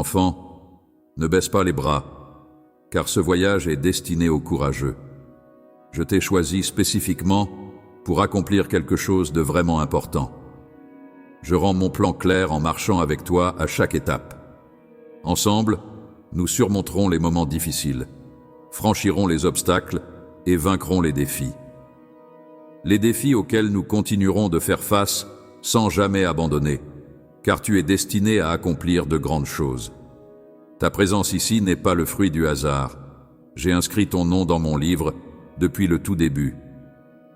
Enfant, ne baisse pas les bras, car ce voyage est destiné aux courageux. Je t'ai choisi spécifiquement pour accomplir quelque chose de vraiment important. Je rends mon plan clair en marchant avec toi à chaque étape. Ensemble, nous surmonterons les moments difficiles, franchirons les obstacles et vaincrons les défis. Les défis auxquels nous continuerons de faire face sans jamais abandonner, car tu es destiné à accomplir de grandes choses. Ta présence ici n'est pas le fruit du hasard. J'ai inscrit ton nom dans mon livre depuis le tout début,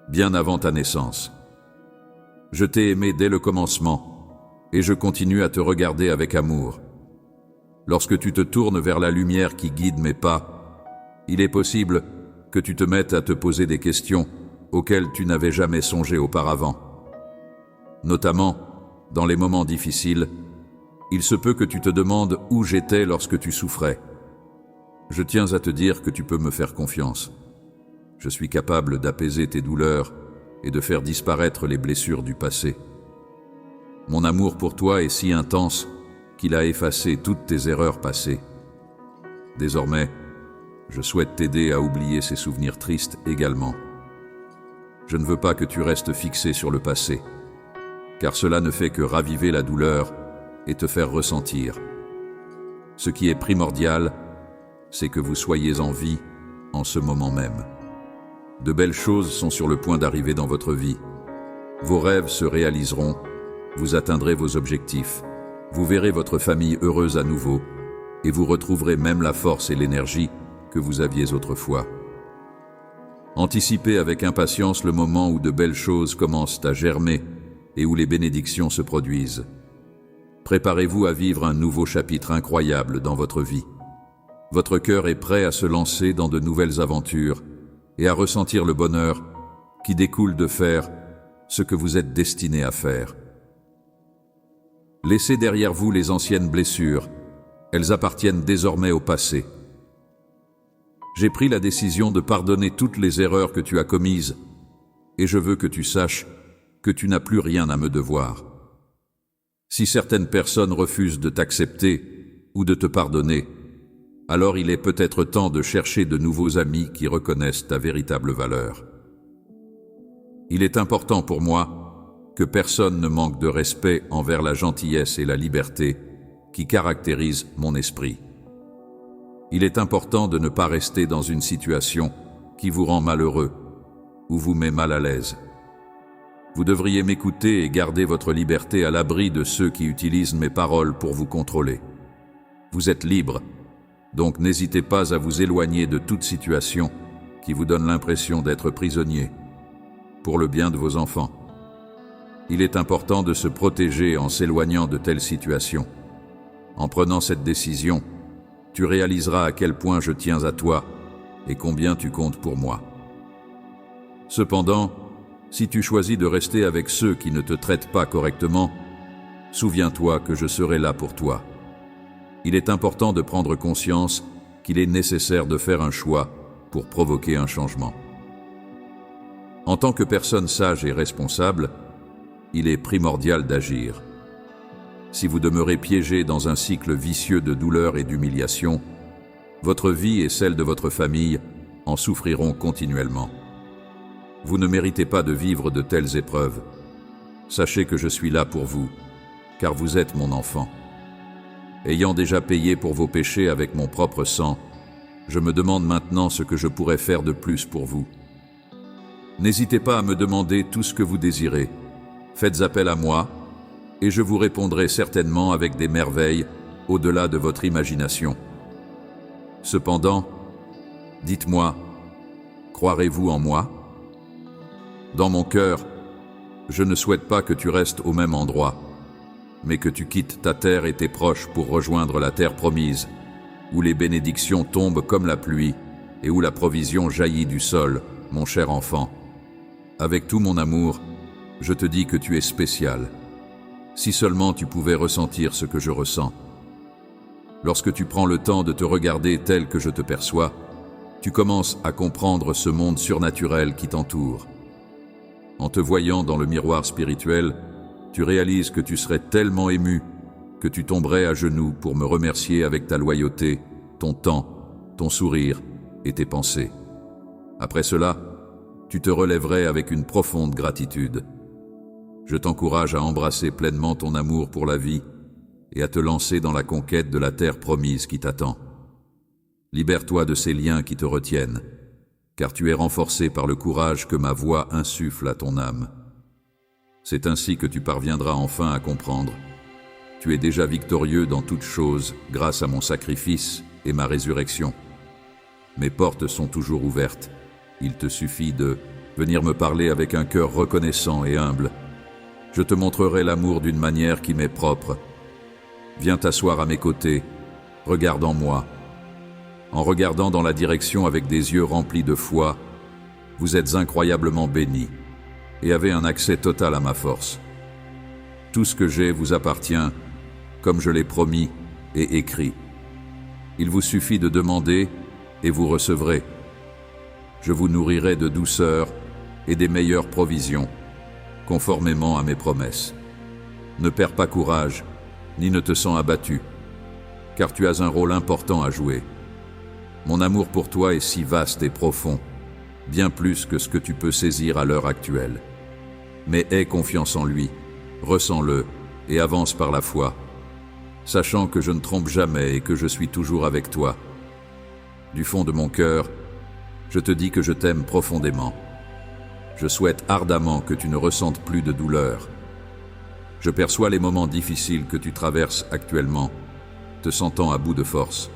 bien avant ta naissance. Je t'ai aimé dès le commencement, et je continue à te regarder avec amour. Lorsque tu te tournes vers la lumière qui guide mes pas, il est possible que tu te mettes à te poser des questions auxquelles tu n'avais jamais songé auparavant. Notamment, dans les moments difficiles, il se peut que tu te demandes où j'étais lorsque tu souffrais. Je tiens à te dire que tu peux me faire confiance. Je suis capable d'apaiser tes douleurs et de faire disparaître les blessures du passé. Mon amour pour toi est si intense qu'il a effacé toutes tes erreurs passées. Désormais, je souhaite t'aider à oublier ces souvenirs tristes également. Je ne veux pas que tu restes fixé sur le passé, car cela ne fait que raviver la douleur et te faire ressentir. Ce qui est primordial, c'est que vous soyez en vie en ce moment même. De belles choses sont sur le point d'arriver dans votre vie. Vos rêves se réaliseront, vous atteindrez vos objectifs, vous verrez votre famille heureuse à nouveau, et vous retrouverez même la force et l'énergie que vous aviez autrefois. Anticipez avec impatience le moment où de belles choses commencent à germer et où les bénédictions se produisent. Préparez-vous à vivre un nouveau chapitre incroyable dans votre vie. Votre cœur est prêt à se lancer dans de nouvelles aventures et à ressentir le bonheur qui découle de faire ce que vous êtes destiné à faire. Laissez derrière vous les anciennes blessures, elles appartiennent désormais au passé. J'ai pris la décision de pardonner toutes les erreurs que tu as commises, et je veux que tu saches que tu n'as plus rien à me devoir. Si certaines personnes refusent de t'accepter ou de te pardonner, alors il est peut-être temps de chercher de nouveaux amis qui reconnaissent ta véritable valeur. Il est important pour moi que personne ne manque de respect envers la gentillesse et la liberté qui caractérisent mon esprit. Il est important de ne pas rester dans une situation qui vous rend malheureux ou vous met mal à l'aise. Vous devriez m'écouter et garder votre liberté à l'abri de ceux qui utilisent mes paroles pour vous contrôler. Vous êtes libre, donc n'hésitez pas à vous éloigner de toute situation qui vous donne l'impression d'être prisonnier, pour le bien de vos enfants. Il est important de se protéger en s'éloignant de telles situations. En prenant cette décision, tu réaliseras à quel point je tiens à toi et combien tu comptes pour moi. Cependant, si tu choisis de rester avec ceux qui ne te traitent pas correctement, souviens-toi que je serai là pour toi. Il est important de prendre conscience qu'il est nécessaire de faire un choix pour provoquer un changement. En tant que personne sage et responsable, il est primordial d'agir. Si vous demeurez piégé dans un cycle vicieux de douleur et d'humiliation, votre vie et celle de votre famille en souffriront continuellement. Vous ne méritez pas de vivre de telles épreuves. Sachez que je suis là pour vous, car vous êtes mon enfant. Ayant déjà payé pour vos péchés avec mon propre sang, je me demande maintenant ce que je pourrais faire de plus pour vous. N'hésitez pas à me demander tout ce que vous désirez. Faites appel à moi, et je vous répondrai certainement avec des merveilles au-delà de votre imagination. Cependant, dites-moi, croirez-vous en moi ? Dans mon cœur, je ne souhaite pas que tu restes au même endroit, mais que tu quittes ta terre et tes proches pour rejoindre la terre promise, où les bénédictions tombent comme la pluie et où la provision jaillit du sol, mon cher enfant. Avec tout mon amour, je te dis que tu es spécial. Si seulement tu pouvais ressentir ce que je ressens. Lorsque tu prends le temps de te regarder tel que je te perçois, tu commences à comprendre ce monde surnaturel qui t'entoure. En te voyant dans le miroir spirituel, tu réalises que tu serais tellement ému que tu tomberais à genoux pour me remercier avec ta loyauté, ton temps, ton sourire et tes pensées. Après cela, tu te relèverais avec une profonde gratitude. Je t'encourage à embrasser pleinement ton amour pour la vie et à te lancer dans la conquête de la terre promise qui t'attend. Libère-toi de ces liens qui te retiennent, car tu es renforcé par le courage que ma voix insuffle à ton âme. C'est ainsi que tu parviendras enfin à comprendre. Tu es déjà victorieux dans toutes choses grâce à mon sacrifice et ma résurrection. Mes portes sont toujours ouvertes. Il te suffit de venir me parler avec un cœur reconnaissant et humble. Je te montrerai l'amour d'une manière qui m'est propre. Viens t'asseoir à mes côtés, regarde en moi. En regardant dans la direction avec des yeux remplis de foi, vous êtes incroyablement bénis et avez un accès total à ma force. Tout ce que j'ai vous appartient, comme je l'ai promis et écrit. Il vous suffit de demander et vous recevrez. Je vous nourrirai de douceur et des meilleures provisions, conformément à mes promesses. Ne perds pas courage, ni ne te sens abattu, car tu as un rôle important à jouer. Mon amour pour toi est si vaste et profond, bien plus que ce que tu peux saisir à l'heure actuelle. Mais aie confiance en lui, ressens-le et avance par la foi, sachant que je ne trompe jamais et que je suis toujours avec toi. Du fond de mon cœur, je te dis que je t'aime profondément. Je souhaite ardemment que tu ne ressentes plus de douleur. Je perçois les moments difficiles que tu traverses actuellement, te sentant à bout de force.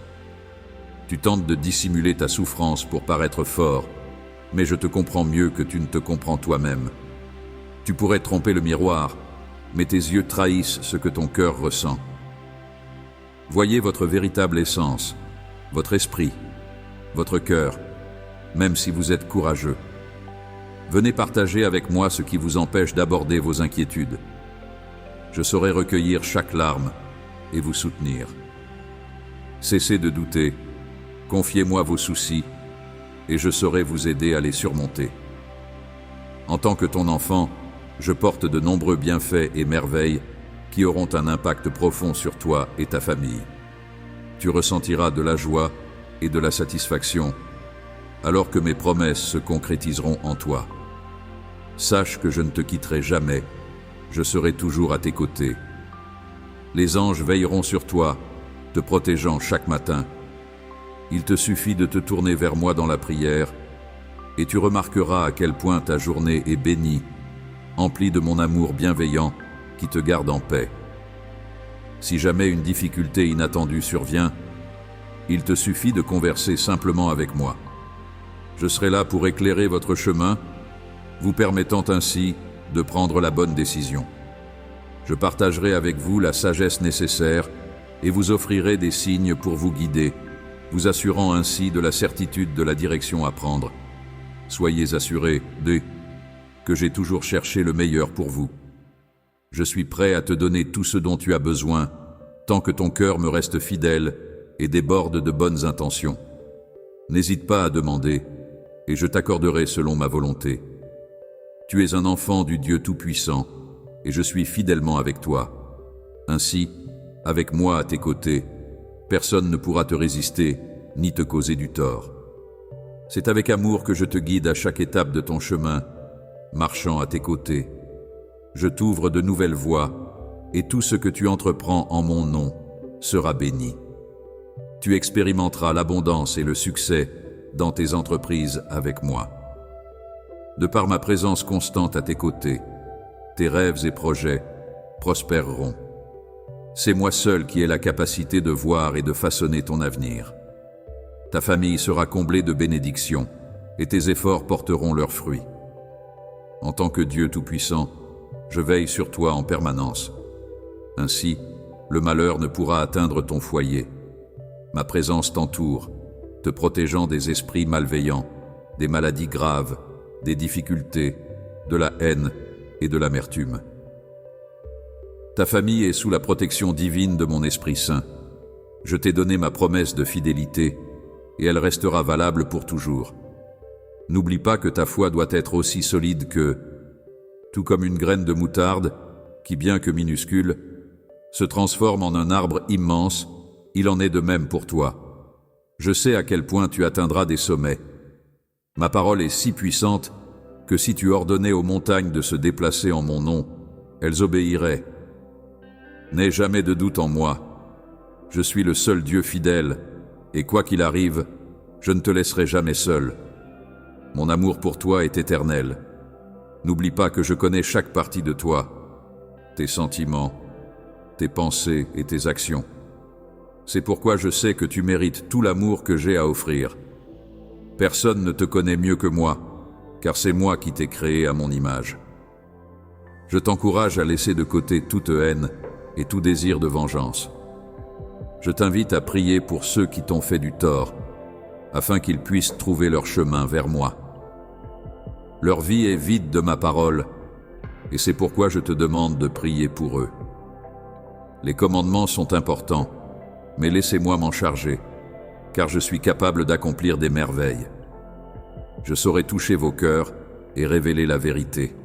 Tu tentes de dissimuler ta souffrance pour paraître fort, mais je te comprends mieux que tu ne te comprends toi-même. Tu pourrais tromper le miroir, mais tes yeux trahissent ce que ton cœur ressent. Voyez votre véritable essence, votre esprit, votre cœur, même si vous êtes courageux. Venez partager avec moi ce qui vous empêche d'aborder vos inquiétudes. Je saurai recueillir chaque larme et vous soutenir. Cessez de douter, confiez-moi vos soucis et je saurai vous aider à les surmonter. En tant que ton enfant, je porte de nombreux bienfaits et merveilles qui auront un impact profond sur toi et ta famille. Tu ressentiras de la joie et de la satisfaction alors que mes promesses se concrétiseront en toi. Sache que je ne te quitterai jamais, je serai toujours à tes côtés. Les anges veilleront sur toi, te protégeant chaque matin. Il te suffit de te tourner vers moi dans la prière, et tu remarqueras à quel point ta journée est bénie, emplie de mon amour bienveillant qui te garde en paix. Si jamais une difficulté inattendue survient, il te suffit de converser simplement avec moi. Je serai là pour éclairer votre chemin, vous permettant ainsi de prendre la bonne décision. Je partagerai avec vous la sagesse nécessaire et vous offrirai des signes pour vous guider, vous assurant ainsi de la certitude de la direction à prendre. Soyez assurés que j'ai toujours cherché le meilleur pour vous. Je suis prêt à te donner tout ce dont tu as besoin, tant que ton cœur me reste fidèle et déborde de bonnes intentions. N'hésite pas à demander, et je t'accorderai selon ma volonté. Tu es un enfant du Dieu Tout-Puissant, et je suis fidèlement avec toi. Ainsi, avec moi à tes côtés, personne ne pourra te résister, ni te causer du tort. C'est avec amour que je te guide à chaque étape de ton chemin, marchant à tes côtés. Je t'ouvre de nouvelles voies, et tout ce que tu entreprends en mon nom sera béni. Tu expérimenteras l'abondance et le succès dans tes entreprises avec moi. De par ma présence constante à tes côtés, tes rêves et projets prospéreront. C'est moi seul qui ai la capacité de voir et de façonner ton avenir. Ta famille sera comblée de bénédictions et tes efforts porteront leurs fruits. En tant que Dieu Tout-Puissant, je veille sur toi en permanence. Ainsi, le malheur ne pourra atteindre ton foyer. Ma présence t'entoure, te protégeant des esprits malveillants, des maladies graves, des difficultés, de la haine et de l'amertume. Ta famille est sous la protection divine de mon Esprit Saint. Je t'ai donné ma promesse de fidélité et elle restera valable pour toujours. N'oublie pas que ta foi doit être aussi solide que, tout comme une graine de moutarde, qui bien que minuscule, se transforme en un arbre immense, il en est de même pour toi. Je sais à quel point tu atteindras des sommets. Ma parole est si puissante que si tu ordonnais aux montagnes de se déplacer en mon nom, elles obéiraient. N'aie jamais de doute en moi. Je suis le seul Dieu fidèle, et quoi qu'il arrive, je ne te laisserai jamais seul. Mon amour pour toi est éternel. N'oublie pas que je connais chaque partie de toi, tes sentiments, tes pensées et tes actions. C'est pourquoi je sais que tu mérites tout l'amour que j'ai à offrir. Personne ne te connaît mieux que moi, car c'est moi qui t'ai créé à mon image. Je t'encourage à laisser de côté toute haine et tout désir de vengeance. Je t'invite à prier pour ceux qui t'ont fait du tort, afin qu'ils puissent trouver leur chemin vers moi. Leur vie est vide de ma parole, et c'est pourquoi je te demande de prier pour eux. Les commandements sont importants, mais laissez-moi m'en charger, car je suis capable d'accomplir des merveilles. Je saurai toucher vos cœurs et révéler la vérité.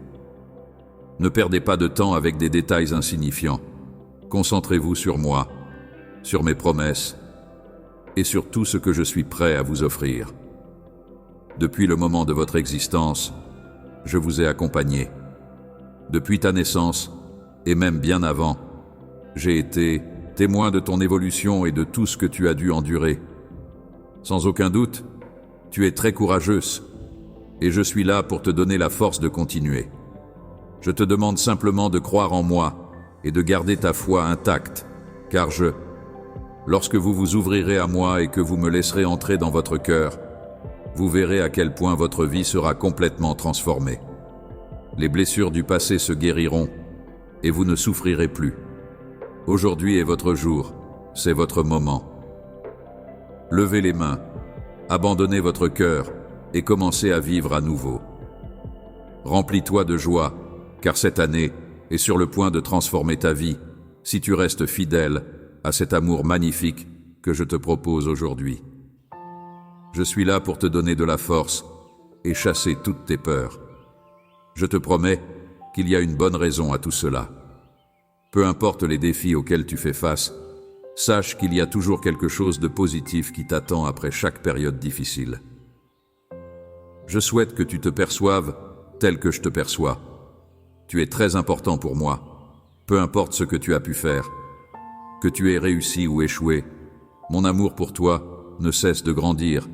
Ne perdez pas de temps avec des détails insignifiants. Concentrez-vous sur moi, sur mes promesses et sur tout ce que je suis prêt à vous offrir. Depuis le moment de votre existence, je vous ai accompagné. Depuis ta naissance, et même bien avant, j'ai été témoin de ton évolution et de tout ce que tu as dû endurer. Sans aucun doute, tu es très courageuse, et je suis là pour te donner la force de continuer. Je te demande simplement de croire en moi et de garder ta foi intacte, car lorsque vous vous ouvrirez à moi et que vous me laisserez entrer dans votre cœur, vous verrez à quel point votre vie sera complètement transformée. Les blessures du passé se guériront et vous ne souffrirez plus. Aujourd'hui est votre jour, c'est votre moment. Levez les mains, abandonnez votre cœur et commencez à vivre à nouveau. Remplis-toi de joie, car cette année est sur le point de transformer ta vie si tu restes fidèle à cet amour magnifique que je te propose aujourd'hui. Je suis là pour te donner de la force et chasser toutes tes peurs. Je te promets qu'il y a une bonne raison à tout cela. Peu importe les défis auxquels tu fais face, sache qu'il y a toujours quelque chose de positif qui t'attend après chaque période difficile. Je souhaite que tu te perçoives tel que je te perçois. Tu es très important pour moi, peu importe ce que tu as pu faire. Que tu aies réussi ou échoué, mon amour pour toi ne cesse de grandir,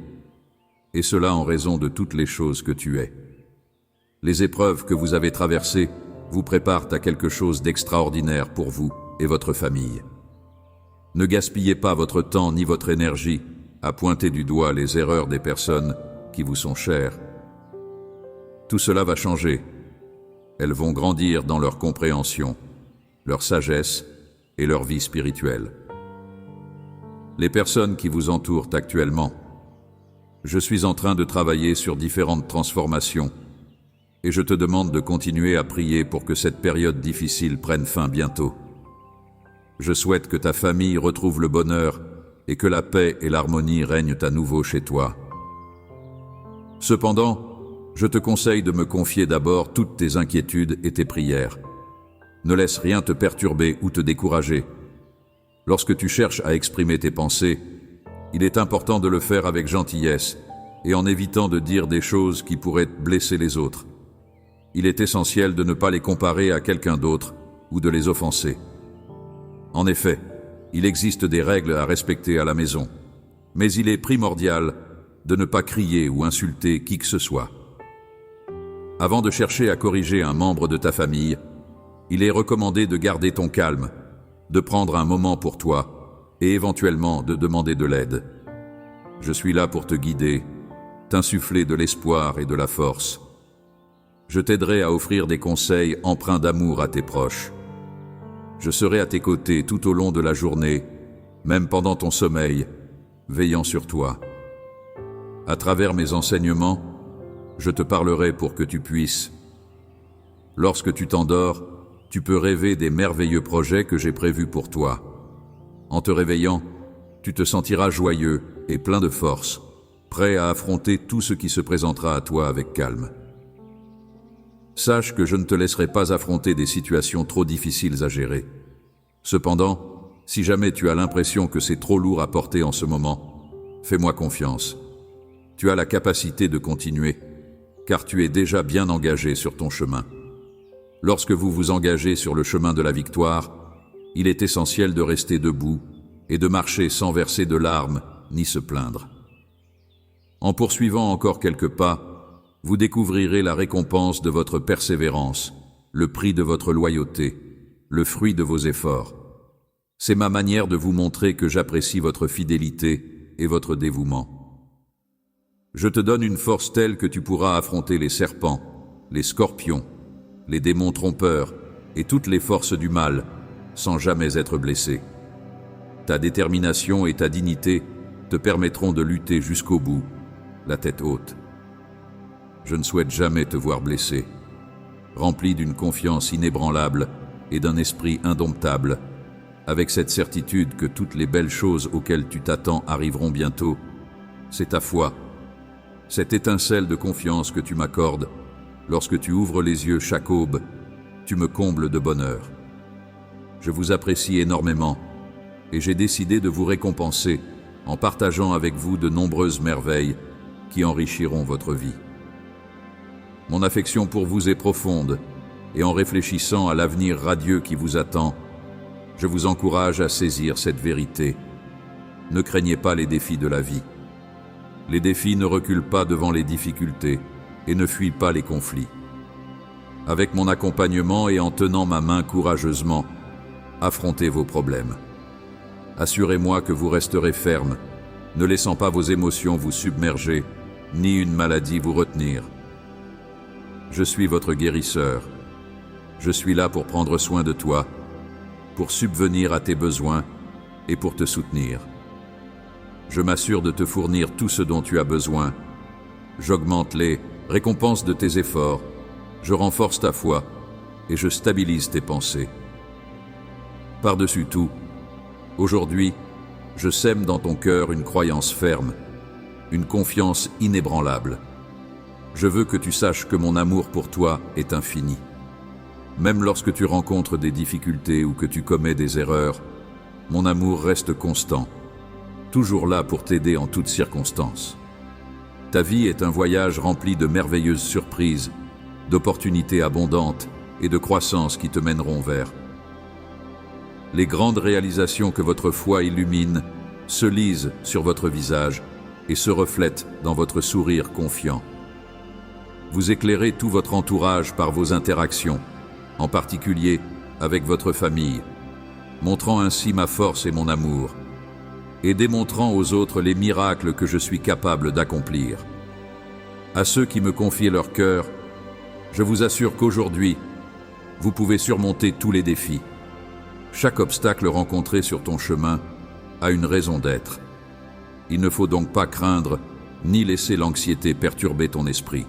et cela en raison de toutes les choses que tu es. Les épreuves que vous avez traversées vous préparent à quelque chose d'extraordinaire pour vous et votre famille. Ne gaspillez pas votre temps ni votre énergie à pointer du doigt les erreurs des personnes qui vous sont chères. Tout cela va changer. Elles vont grandir dans leur compréhension, leur sagesse et leur vie spirituelle. Les personnes qui vous entourent actuellement, je suis en train de travailler sur différentes transformations et je te demande de continuer à prier pour que cette période difficile prenne fin bientôt. Je souhaite que ta famille retrouve le bonheur et que la paix et l'harmonie règnent à nouveau chez toi. Cependant, je te conseille de me confier d'abord toutes tes inquiétudes et tes prières. Ne laisse rien te perturber ou te décourager. Lorsque tu cherches à exprimer tes pensées, il est important de le faire avec gentillesse et en évitant de dire des choses qui pourraient blesser les autres. Il est essentiel de ne pas les comparer à quelqu'un d'autre ou de les offenser. En effet, il existe des règles à respecter à la maison, mais il est primordial de ne pas crier ou insulter qui que ce soit. Avant de chercher à corriger un membre de ta famille, il est recommandé de garder ton calme, de prendre un moment pour toi et éventuellement de demander de l'aide. Je suis là pour te guider, t'insuffler de l'espoir et de la force. Je t'aiderai à offrir des conseils empreints d'amour à tes proches. Je serai à tes côtés tout au long de la journée, même pendant ton sommeil, veillant sur toi. À travers mes enseignements, je te parlerai pour que tu puisses. Lorsque tu t'endors, tu peux rêver des merveilleux projets que j'ai prévus pour toi. En te réveillant, tu te sentiras joyeux et plein de force, prêt à affronter tout ce qui se présentera à toi avec calme. Sache que je ne te laisserai pas affronter des situations trop difficiles à gérer. Cependant, si jamais tu as l'impression que c'est trop lourd à porter en ce moment, fais-moi confiance. Tu as la capacité de continuer, car tu es déjà bien engagé sur ton chemin. Lorsque vous vous engagez sur le chemin de la victoire, il est essentiel de rester debout et de marcher sans verser de larmes ni se plaindre. En poursuivant encore quelques pas, vous découvrirez la récompense de votre persévérance, le prix de votre loyauté, le fruit de vos efforts. C'est ma manière de vous montrer que j'apprécie votre fidélité et votre dévouement. Je te donne une force telle que tu pourras affronter les serpents, les scorpions, les démons trompeurs et toutes les forces du mal sans jamais être blessé. Ta détermination et ta dignité te permettront de lutter jusqu'au bout, la tête haute. Je ne souhaite jamais te voir blessé. Rempli d'une confiance inébranlable et d'un esprit indomptable, avec cette certitude que toutes les belles choses auxquelles tu t'attends arriveront bientôt, c'est ta foi, cette étincelle de confiance que tu m'accordes, lorsque tu ouvres les yeux chaque aube, tu me combles de bonheur. Je vous apprécie énormément et j'ai décidé de vous récompenser en partageant avec vous de nombreuses merveilles qui enrichiront votre vie. Mon affection pour vous est profonde et en réfléchissant à l'avenir radieux qui vous attend, je vous encourage à saisir cette vérité. Ne craignez pas les défis de la vie. Les défis ne reculent pas devant les difficultés et ne fuient pas les conflits. Avec mon accompagnement et en tenant ma main courageusement, affrontez vos problèmes. Assurez-moi que vous resterez ferme, ne laissant pas vos émotions vous submerger, ni une maladie vous retenir. Je suis votre guérisseur. Je suis là pour prendre soin de toi, pour subvenir à tes besoins et pour te soutenir. Je m'assure de te fournir tout ce dont tu as besoin. J'augmente les récompenses de tes efforts, je renforce ta foi et je stabilise tes pensées. Par-dessus tout, aujourd'hui, je sème dans ton cœur une croyance ferme, une confiance inébranlable. Je veux que tu saches que mon amour pour toi est infini. Même lorsque tu rencontres des difficultés ou que tu commets des erreurs, mon amour reste constant, toujours là pour t'aider en toutes circonstances. Ta vie est un voyage rempli de merveilleuses surprises, d'opportunités abondantes et de croissances qui te mèneront vers. Les grandes réalisations que votre foi illumine se lisent sur votre visage et se reflètent dans votre sourire confiant. Vous éclairez tout votre entourage par vos interactions, en particulier avec votre famille, montrant ainsi ma force et mon amour, et démontrant aux autres les miracles que je suis capable d'accomplir. À ceux qui me confient leur cœur, je vous assure qu'aujourd'hui, vous pouvez surmonter tous les défis. Chaque obstacle rencontré sur ton chemin a une raison d'être. Il ne faut donc pas craindre, ni laisser l'anxiété perturber ton esprit.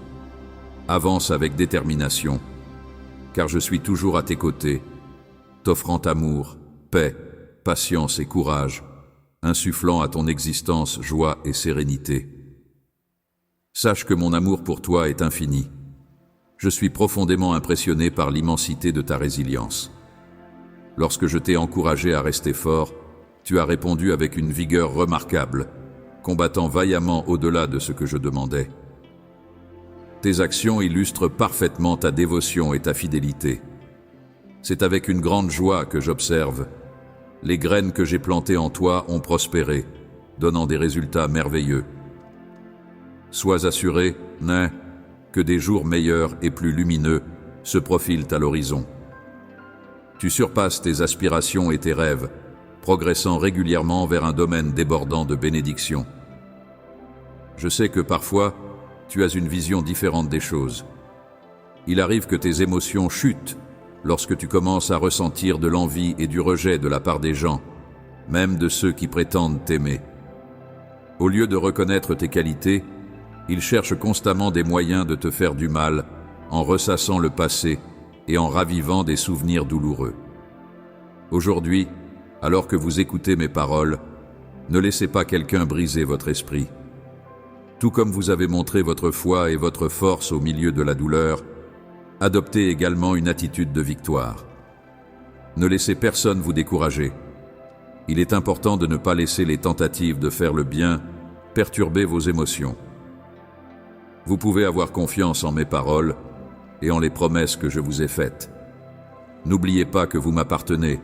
Avance avec détermination, car je suis toujours à tes côtés, t'offrant amour, paix, patience et courage, insufflant à ton existence joie et sérénité. Sache que mon amour pour toi est infini. Je suis profondément impressionné par l'immensité de ta résilience. Lorsque je t'ai encouragé à rester fort, tu as répondu avec une vigueur remarquable, combattant vaillamment au-delà de ce que je demandais. Tes actions illustrent parfaitement ta dévotion et ta fidélité. C'est avec une grande joie que j'observe. Les graines que j'ai plantées en toi ont prospéré, donnant des résultats merveilleux. Sois assuré, nain, que des jours meilleurs et plus lumineux se profilent à l'horizon. Tu surpasses tes aspirations et tes rêves, progressant régulièrement vers un domaine débordant de bénédictions. Je sais que parfois, tu as une vision différente des choses. Il arrive que tes émotions chutent lorsque tu commences à ressentir de l'envie et du rejet de la part des gens, même de ceux qui prétendent t'aimer. Au lieu de reconnaître tes qualités, ils cherchent constamment des moyens de te faire du mal en ressassant le passé et en ravivant des souvenirs douloureux. Aujourd'hui, alors que vous écoutez mes paroles, ne laissez pas quelqu'un briser votre esprit. Tout comme vous avez montré votre foi et votre force au milieu de la douleur, adoptez également une attitude de victoire. Ne laissez personne vous décourager. Il est important de ne pas laisser les tentatives de faire le bien perturber vos émotions. Vous pouvez avoir confiance en mes paroles et en les promesses que je vous ai faites. N'oubliez pas que vous m'appartenez.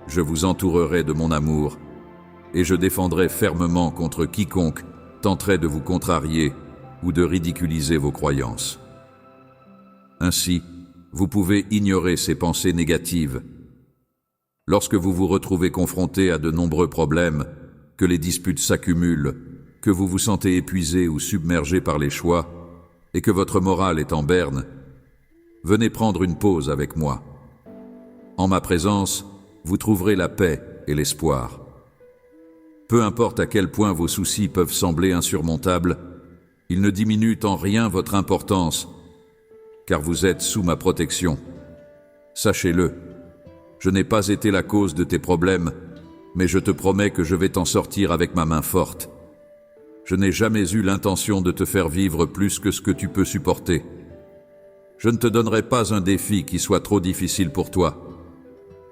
Je vous entourerai de mon amour et je défendrai fermement contre quiconque tenterait de vous contrarier ou de ridiculiser vos croyances. Ainsi, vous pouvez ignorer ces pensées négatives. Lorsque vous vous retrouvez confronté à de nombreux problèmes, que les disputes s'accumulent, que vous vous sentez épuisé ou submergé par les choix, et que votre morale est en berne, venez prendre une pause avec moi. En ma présence, vous trouverez la paix et l'espoir. Peu importe à quel point vos soucis peuvent sembler insurmontables, ils ne diminuent en rien votre importance, car vous êtes sous ma protection. Sachez-le, je n'ai pas été la cause de tes problèmes, mais je te promets que je vais t'en sortir avec ma main forte. Je n'ai jamais eu l'intention de te faire vivre plus que ce que tu peux supporter. Je ne te donnerai pas un défi qui soit trop difficile pour toi.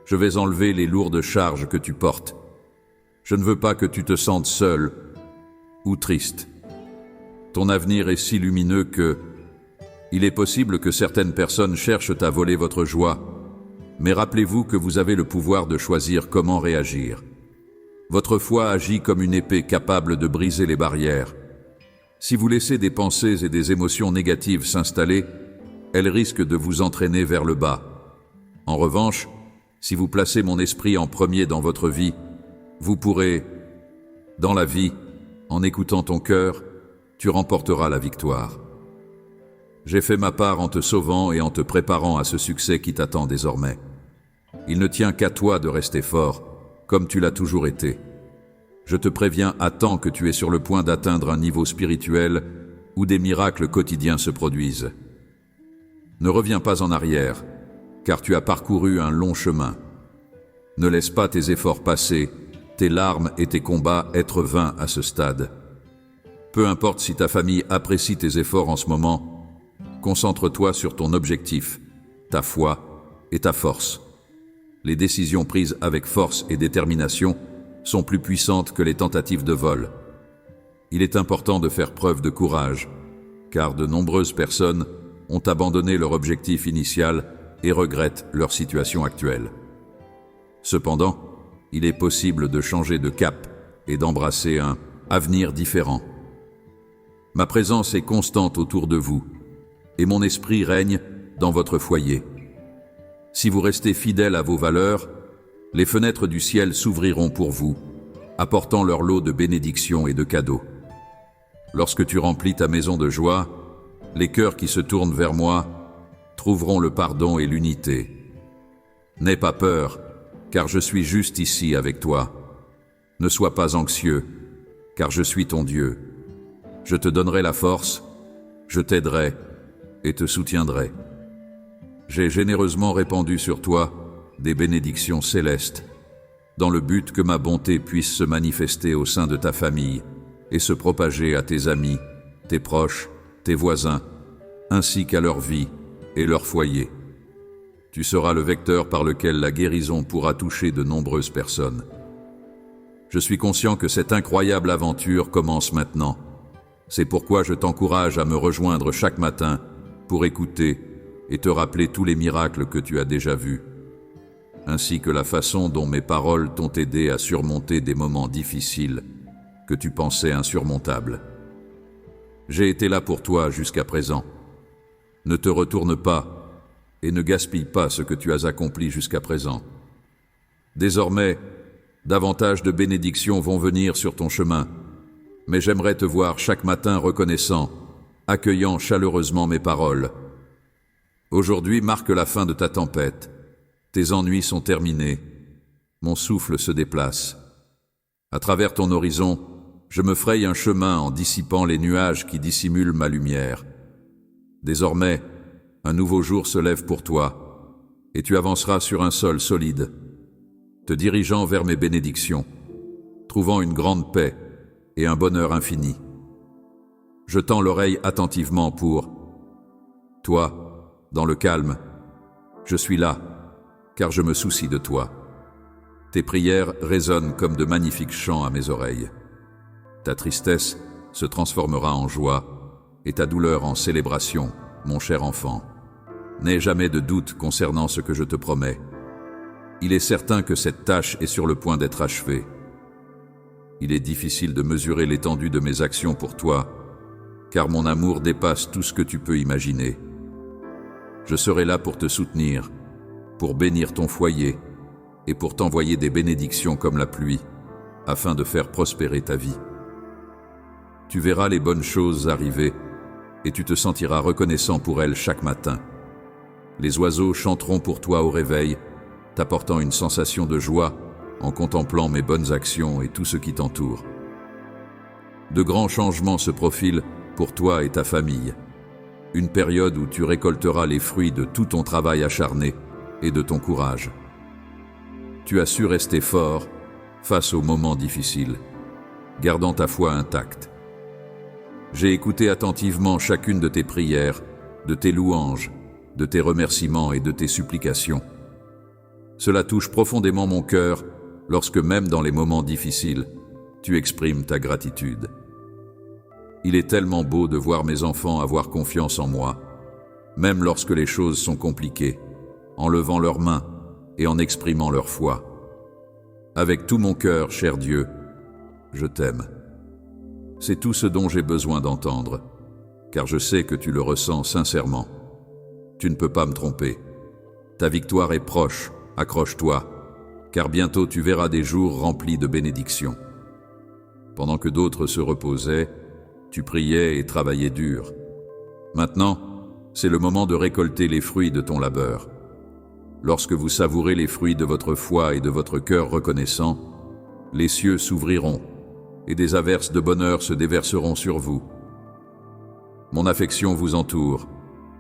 Je vais enlever les lourdes charges que tu portes. Je ne veux pas que tu te sentes seul ou triste. Ton avenir est si lumineux que il est possible que certaines personnes cherchent à voler votre joie, mais rappelez-vous que vous avez le pouvoir de choisir comment réagir. Votre foi agit comme une épée capable de briser les barrières. Si vous laissez des pensées et des émotions négatives s'installer, elles risquent de vous entraîner vers le bas. En revanche, si vous placez mon esprit en premier dans votre vie, vous pourrez, dans la vie, en écoutant ton cœur, tu remporteras la victoire. J'ai fait ma part en te sauvant et en te préparant à ce succès qui t'attend désormais. Il ne tient qu'à toi de rester fort, comme tu l'as toujours été. Je te préviens à temps que tu es sur le point d'atteindre un niveau spirituel où des miracles quotidiens se produisent. Ne reviens pas en arrière, car tu as parcouru un long chemin. Ne laisse pas tes efforts passer, tes larmes et tes combats être vains à ce stade. Peu importe si ta famille apprécie tes efforts en ce moment, concentre-toi sur ton objectif, ta foi et ta force. Les décisions prises avec force et détermination sont plus puissantes que les tentatives de vol. Il est important de faire preuve de courage, car de nombreuses personnes ont abandonné leur objectif initial et regrettent leur situation actuelle. Cependant, il est possible de changer de cap et d'embrasser un avenir différent. Ma présence est constante autour de vous, et mon esprit règne dans votre foyer. Si vous restez fidèle à vos valeurs, les fenêtres du ciel s'ouvriront pour vous, apportant leur lot de bénédictions et de cadeaux. Lorsque tu remplis ta maison de joie, les cœurs qui se tournent vers moi trouveront le pardon et l'unité. N'aie pas peur, car je suis juste ici avec toi. Ne sois pas anxieux, car je suis ton Dieu. Je te donnerai la force, je t'aiderai et te soutiendrai. J'ai généreusement répandu sur toi des bénédictions célestes, dans le but que ma bonté puisse se manifester au sein de ta famille et se propager à tes amis, tes proches, tes voisins, ainsi qu'à leur vie et leur foyer. Tu seras le vecteur par lequel la guérison pourra toucher de nombreuses personnes. Je suis conscient que cette incroyable aventure commence maintenant. C'est pourquoi je t'encourage à me rejoindre chaque matin pour écouter et te rappeler tous les miracles que tu as déjà vus, ainsi que la façon dont mes paroles t'ont aidé à surmonter des moments difficiles que tu pensais insurmontables. J'ai été là pour toi jusqu'à présent. Ne te retourne pas et ne gaspille pas ce que tu as accompli jusqu'à présent. Désormais, davantage de bénédictions vont venir sur ton chemin, mais j'aimerais te voir chaque matin reconnaissant, accueillant chaleureusement mes paroles. Aujourd'hui marque la fin de ta tempête. Tes ennuis sont terminés. Mon souffle se déplace. À travers ton horizon, je me fraye un chemin en dissipant les nuages qui dissimulent ma lumière. Désormais, un nouveau jour se lève pour toi, et tu avanceras sur un sol solide, te dirigeant vers mes bénédictions, trouvant une grande paix et un bonheur infini. Je tends l'oreille attentivement pour toi, dans le calme. Je suis là, car je me soucie de toi. Tes prières résonnent comme de magnifiques chants à mes oreilles. Ta tristesse se transformera en joie et ta douleur en célébration, mon cher enfant. N'aie jamais de doute concernant ce que je te promets. Il est certain que cette tâche est sur le point d'être achevée. Il est difficile de mesurer l'étendue de mes actions pour toi, car mon amour dépasse tout ce que tu peux imaginer. Je serai là pour te soutenir, pour bénir ton foyer et pour t'envoyer des bénédictions comme la pluie, afin de faire prospérer ta vie. Tu verras les bonnes choses arriver et tu te sentiras reconnaissant pour elles chaque matin. Les oiseaux chanteront pour toi au réveil, t'apportant une sensation de joie en contemplant mes bonnes actions et tout ce qui t'entoure. De grands changements se profilent pour toi et ta famille. Une période où tu récolteras les fruits de tout ton travail acharné et de ton courage. Tu as su rester fort face aux moments difficiles, gardant ta foi intacte. J'ai écouté attentivement chacune de tes prières, de tes louanges, de tes remerciements et de tes supplications. Cela touche profondément mon cœur lorsque même dans les moments difficiles, tu exprimes ta gratitude. Il est tellement beau de voir mes enfants avoir confiance en moi, même lorsque les choses sont compliquées, en levant leurs mains et en exprimant leur foi. Avec tout mon cœur, cher Dieu, je t'aime. C'est tout ce dont j'ai besoin d'entendre, car je sais que tu le ressens sincèrement. Tu ne peux pas me tromper. Ta victoire est proche, accroche-toi, car bientôt tu verras des jours remplis de bénédictions. Pendant que d'autres se reposaient, tu priais et travaillais dur. Maintenant, c'est le moment de récolter les fruits de ton labeur. Lorsque vous savourez les fruits de votre foi et de votre cœur reconnaissant, les cieux s'ouvriront et des averses de bonheur se déverseront sur vous. Mon affection vous entoure,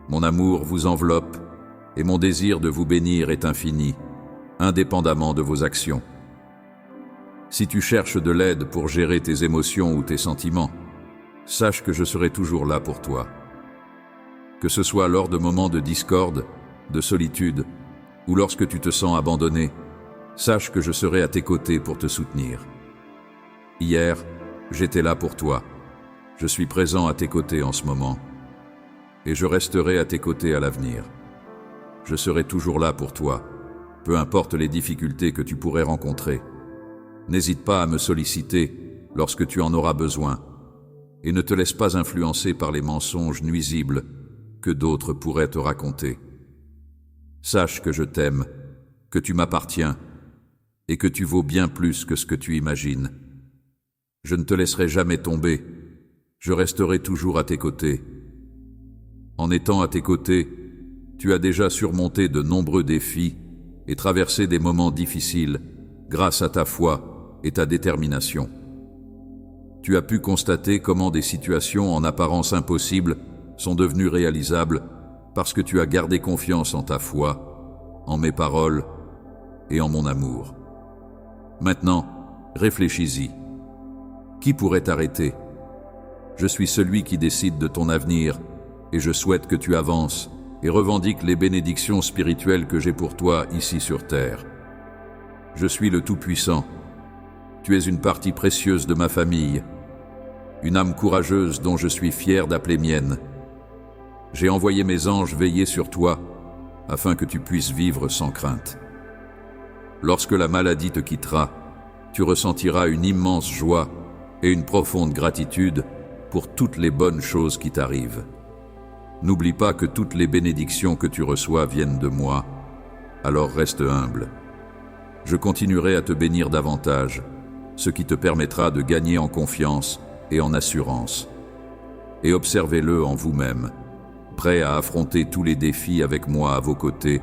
mon amour vous enveloppe et mon désir de vous bénir est infini, indépendamment de vos actions. Si tu cherches de l'aide pour gérer tes émotions ou tes sentiments, sache que je serai toujours là pour toi. Que ce soit lors de moments de discorde, de solitude, ou lorsque tu te sens abandonné, sache que je serai à tes côtés pour te soutenir. Hier, j'étais là pour toi. Je suis présent à tes côtés en ce moment. Et je resterai à tes côtés à l'avenir. Je serai toujours là pour toi, peu importe les difficultés que tu pourrais rencontrer. N'hésite pas à me solliciter lorsque tu en auras besoin, et ne te laisse pas influencer par les mensonges nuisibles que d'autres pourraient te raconter. Sache que je t'aime, que tu m'appartiens, et que tu vaux bien plus que ce que tu imagines. Je ne te laisserai jamais tomber, je resterai toujours à tes côtés. En étant à tes côtés, tu as déjà surmonté de nombreux défis et traversé des moments difficiles grâce à ta foi et ta détermination. Tu as pu constater comment des situations en apparence impossibles sont devenues réalisables parce que tu as gardé confiance en ta foi, en mes paroles et en mon amour. Maintenant, réfléchis-y. Qui pourrait t'arrêter? Je suis celui qui décide de ton avenir et je souhaite que tu avances et revendiques les bénédictions spirituelles que j'ai pour toi ici sur terre. Je suis le Tout-Puissant. Tu es une partie précieuse de ma famille, une âme courageuse dont je suis fier d'appeler mienne. J'ai envoyé mes anges veiller sur toi afin que tu puisses vivre sans crainte. Lorsque la maladie te quittera, tu ressentiras une immense joie et une profonde gratitude pour toutes les bonnes choses qui t'arrivent. N'oublie pas que toutes les bénédictions que tu reçois viennent de moi, alors reste humble. Je continuerai à te bénir davantage, ce qui te permettra de gagner en confiance et en assurance. Et observez-le en vous-même, prêt à affronter tous les défis avec moi à vos côtés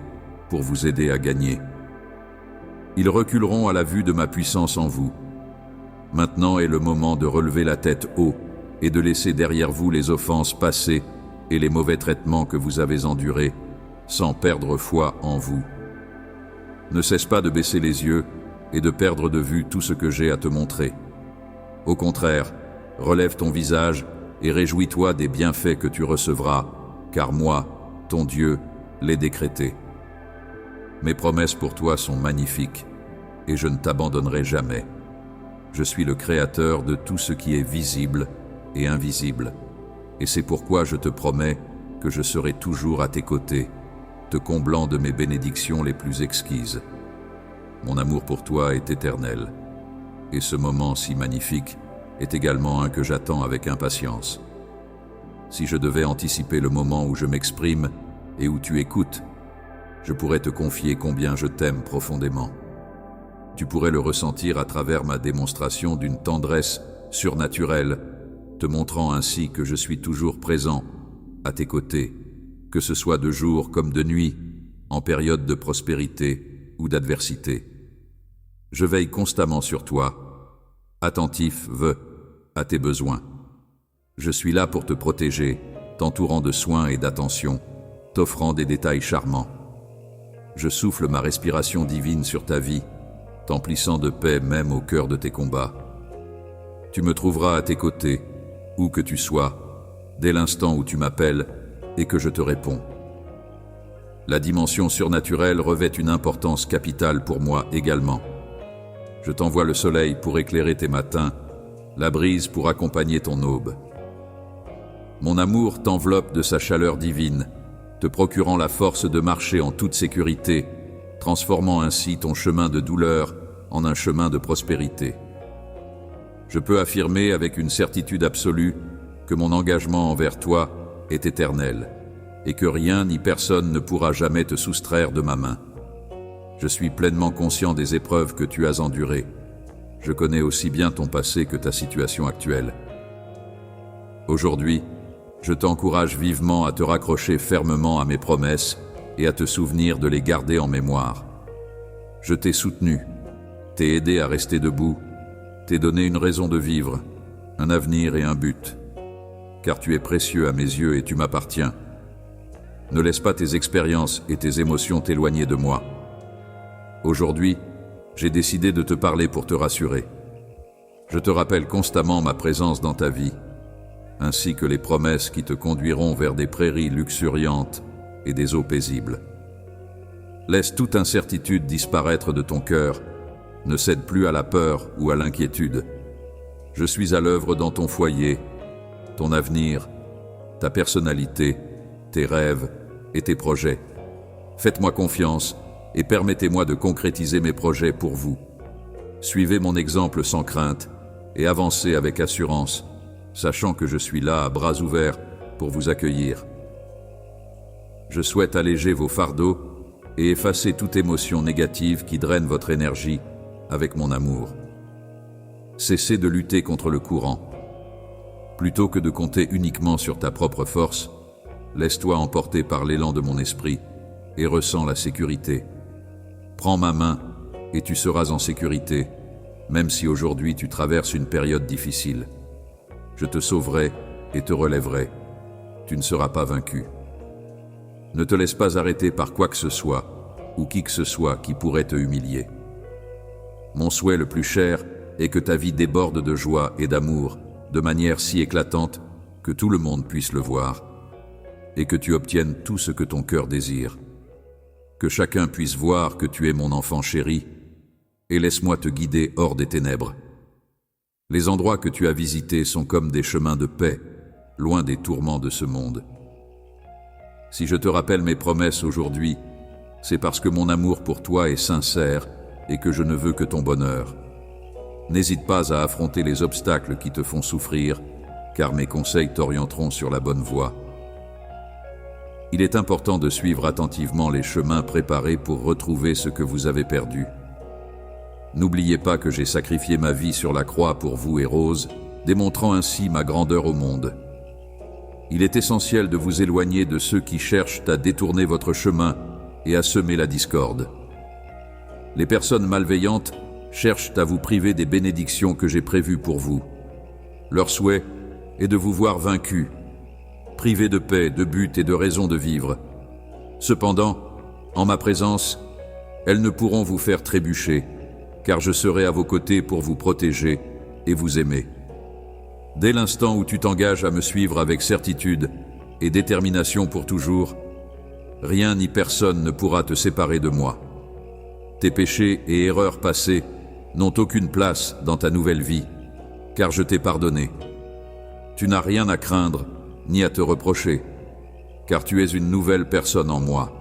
pour vous aider à gagner. Ils reculeront à la vue de ma puissance en vous. Maintenant est le moment de relever la tête haut et de laisser derrière vous les offenses passées et les mauvais traitements que vous avez endurés, sans perdre foi en vous. Ne cesse pas de baisser les yeux et de perdre de vue tout ce que j'ai à te montrer. Au contraire, relève ton visage et réjouis-toi des bienfaits que tu recevras, car moi, ton Dieu, l'ai décrété. Mes promesses pour toi sont magnifiques et je ne t'abandonnerai jamais. Je suis le créateur de tout ce qui est visible et invisible, et c'est pourquoi je te promets que je serai toujours à tes côtés, te comblant de mes bénédictions les plus exquises. Mon amour pour toi est éternel, et ce moment si magnifique est également un que j'attends avec impatience. Si je devais anticiper le moment où je m'exprime et où tu écoutes, je pourrais te confier combien je t'aime profondément. Tu pourrais le ressentir à travers ma démonstration d'une tendresse surnaturelle, te montrant ainsi que je suis toujours présent, à tes côtés, que ce soit de jour comme de nuit, en période de prospérité ou d'adversité. Je veille constamment sur toi, attentif, à tes besoins. Je suis là pour te protéger, t'entourant de soins et d'attention, t'offrant des détails charmants. Je souffle ma respiration divine sur ta vie, t'emplissant de paix même au cœur de tes combats. Tu me trouveras à tes côtés, où que tu sois, dès l'instant où tu m'appelles et que je te réponds. La dimension surnaturelle revêt une importance capitale pour moi également. Je t'envoie le soleil pour éclairer tes matins, la brise pour accompagner ton aube. Mon amour t'enveloppe de sa chaleur divine, te procurant la force de marcher en toute sécurité, transformant ainsi ton chemin de douleur en un chemin de prospérité. Je peux affirmer avec une certitude absolue que mon engagement envers toi est éternel et que rien ni personne ne pourra jamais te soustraire de ma main. Je suis pleinement conscient des épreuves que tu as endurées. Je connais aussi bien ton passé que ta situation actuelle. Aujourd'hui, je t'encourage vivement à te raccrocher fermement à mes promesses et à te souvenir de les garder en mémoire. Je t'ai soutenu, t'ai aidé à rester debout, t'ai donné une raison de vivre, un avenir et un but, car tu es précieux à mes yeux et tu m'appartiens. Ne laisse pas tes expériences et tes émotions t'éloigner de moi. Aujourd'hui, j'ai décidé de te parler pour te rassurer. Je te rappelle constamment ma présence dans ta vie, ainsi que les promesses qui te conduiront vers des prairies luxuriantes et des eaux paisibles. Laisse toute incertitude disparaître de ton cœur, ne cède plus à la peur ou à l'inquiétude. Je suis à l'œuvre dans ton foyer, ton avenir, ta personnalité, tes rêves et tes projets. Faites-moi confiance et permettez-moi de concrétiser mes projets pour vous. Suivez mon exemple sans crainte et avancez avec assurance, sachant que je suis là à bras ouverts pour vous accueillir. Je souhaite alléger vos fardeaux et effacer toute émotion négative qui draine votre énergie avec mon amour. Cessez de lutter contre le courant. Plutôt que de compter uniquement sur ta propre force, laisse-toi emporter par l'élan de mon esprit et ressens la sécurité. Prends ma main et tu seras en sécurité, même si aujourd'hui tu traverses une période difficile. Je te sauverai et te relèverai. Tu ne seras pas vaincu. Ne te laisse pas arrêter par quoi que ce soit, ou qui que ce soit qui pourrait te humilier. Mon souhait le plus cher est que ta vie déborde de joie et d'amour, de manière si éclatante que tout le monde puisse le voir, et que tu obtiennes tout ce que ton cœur désire. Que chacun puisse voir que tu es mon enfant chéri, et laisse-moi te guider hors des ténèbres. Les endroits que tu as visités sont comme des chemins de paix, loin des tourments de ce monde. Si je te rappelle mes promesses aujourd'hui, c'est parce que mon amour pour toi est sincère et que je ne veux que ton bonheur. N'hésite pas à affronter les obstacles qui te font souffrir, car mes conseils t'orienteront sur la bonne voie. Il est important de suivre attentivement les chemins préparés pour retrouver ce que vous avez perdu. N'oubliez pas que j'ai sacrifié ma vie sur la croix pour vous et Rose, démontrant ainsi ma grandeur au monde. Il est essentiel de vous éloigner de ceux qui cherchent à détourner votre chemin et à semer la discorde. Les personnes malveillantes cherchent à vous priver des bénédictions que j'ai prévues pour vous. Leur souhait est de vous voir vaincu, privé de paix, de but et de raison de vivre. Cependant, en ma présence, elles ne pourront vous faire trébucher, car je serai à vos côtés pour vous protéger et vous aimer. Dès l'instant où tu t'engages à me suivre avec certitude et détermination pour toujours, rien ni personne ne pourra te séparer de moi. Tes péchés et erreurs passées n'ont aucune place dans ta nouvelle vie, car je t'ai pardonné. Tu n'as rien à craindre ni à te reprocher, car tu es une nouvelle personne en moi.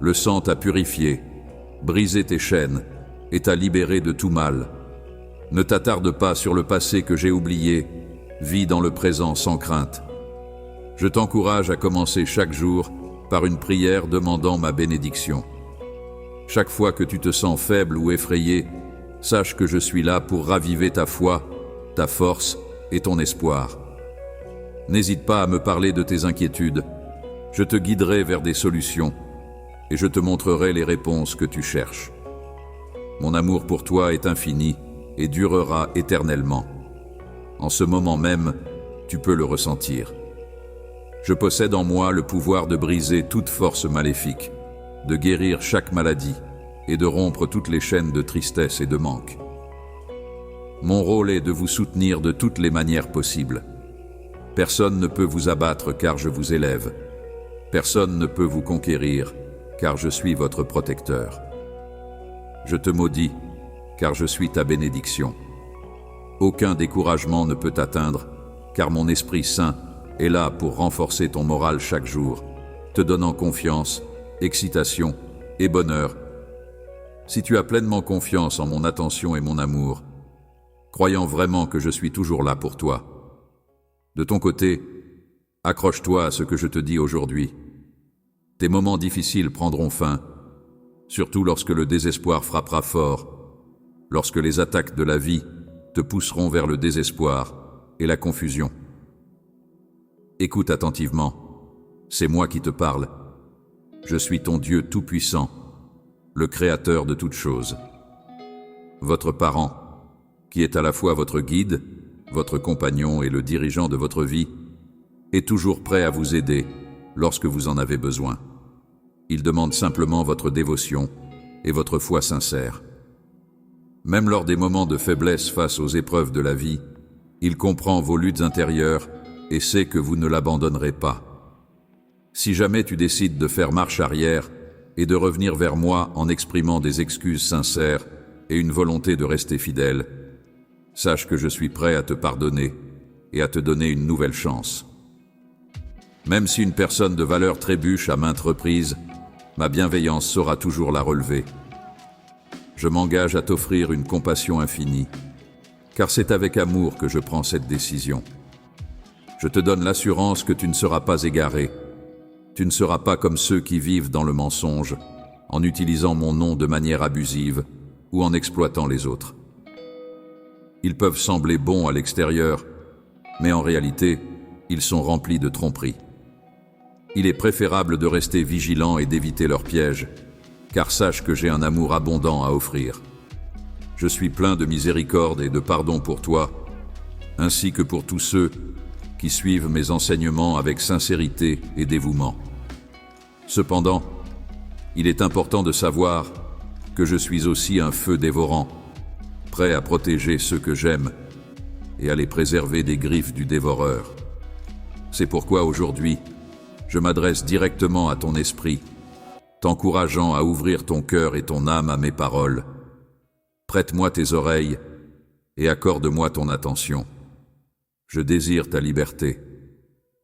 Le sang t'a purifié, brisé tes chaînes et t'a libéré de tout mal. Ne t'attarde pas sur le passé que j'ai oublié, vis dans le présent sans crainte. Je t'encourage à commencer chaque jour par une prière demandant ma bénédiction. Chaque fois que tu te sens faible ou effrayé, sache que je suis là pour raviver ta foi, ta force et ton espoir. N'hésite pas à me parler de tes inquiétudes. Je te guiderai vers des solutions et je te montrerai les réponses que tu cherches. Mon amour pour toi est infini et durera éternellement. En ce moment même, tu peux le ressentir. Je possède en moi le pouvoir de briser toute force maléfique, de guérir chaque maladie et de rompre toutes les chaînes de tristesse et de manque. Mon rôle est de vous soutenir de toutes les manières possibles. Personne ne peut vous abattre car je vous élève. Personne ne peut vous conquérir car je suis votre protecteur. Je te maudis car je suis ta bénédiction. Aucun découragement ne peut t'atteindre car mon Esprit Saint est là pour renforcer ton moral chaque jour, te donnant confiance, excitation et bonheur. Si tu as pleinement confiance en mon attention et mon amour, croyant vraiment que je suis toujours là pour toi, de ton côté, accroche-toi à ce que je te dis aujourd'hui. Tes moments difficiles prendront fin, surtout lorsque le désespoir frappera fort, lorsque les attaques de la vie te pousseront vers le désespoir et la confusion. Écoute attentivement, c'est moi qui te parle. Je suis ton Dieu tout-puissant, le Créateur de toutes choses. Votre parent, qui est à la fois votre guide, votre compagnon et le dirigeant de votre vie, est toujours prêt à vous aider lorsque vous en avez besoin. Il demande simplement votre dévotion et votre foi sincère. Même lors des moments de faiblesse face aux épreuves de la vie, il comprend vos luttes intérieures et sait que vous ne l'abandonnerez pas. Si jamais tu décides de faire marche arrière et de revenir vers moi en exprimant des excuses sincères et une volonté de rester fidèle, sache que je suis prêt à te pardonner et à te donner une nouvelle chance. Même si une personne de valeur trébuche à maintes reprises, ma bienveillance saura toujours la relever. Je m'engage à t'offrir une compassion infinie, car c'est avec amour que je prends cette décision. Je te donne l'assurance que tu ne seras pas égaré. Tu ne seras pas comme ceux qui vivent dans le mensonge, en utilisant mon nom de manière abusive ou en exploitant les autres. Ils peuvent sembler bons à l'extérieur, mais en réalité, ils sont remplis de tromperies. Il est préférable de rester vigilant et d'éviter leurs pièges, car sache que j'ai un amour abondant à offrir. Je suis plein de miséricorde et de pardon pour toi, ainsi que pour tous ceux qui suivent mes enseignements avec sincérité et dévouement. Cependant, il est important de savoir que je suis aussi un feu dévorant, prêt à protéger ceux que j'aime et à les préserver des griffes du dévoreur. C'est pourquoi aujourd'hui, je m'adresse directement à ton esprit, t'encourageant à ouvrir ton cœur et ton âme à mes paroles. Prête-moi tes oreilles et accorde-moi ton attention. Je désire ta liberté.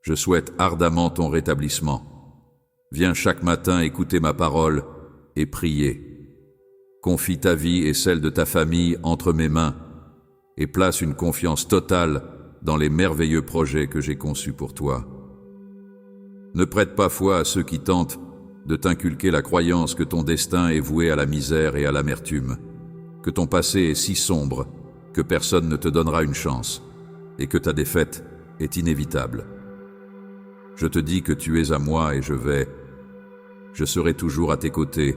Je souhaite ardemment ton rétablissement. Viens chaque matin écouter ma parole et prier. Confie ta vie et celle de ta famille entre mes mains et place une confiance totale dans les merveilleux projets que j'ai conçus pour toi. Ne prête pas foi à ceux qui tentent de t'inculquer la croyance que ton destin est voué à la misère et à l'amertume, que ton passé est si sombre que personne ne te donnera une chance et que ta défaite est inévitable. Je te dis que tu es à moi et je serai toujours à tes côtés,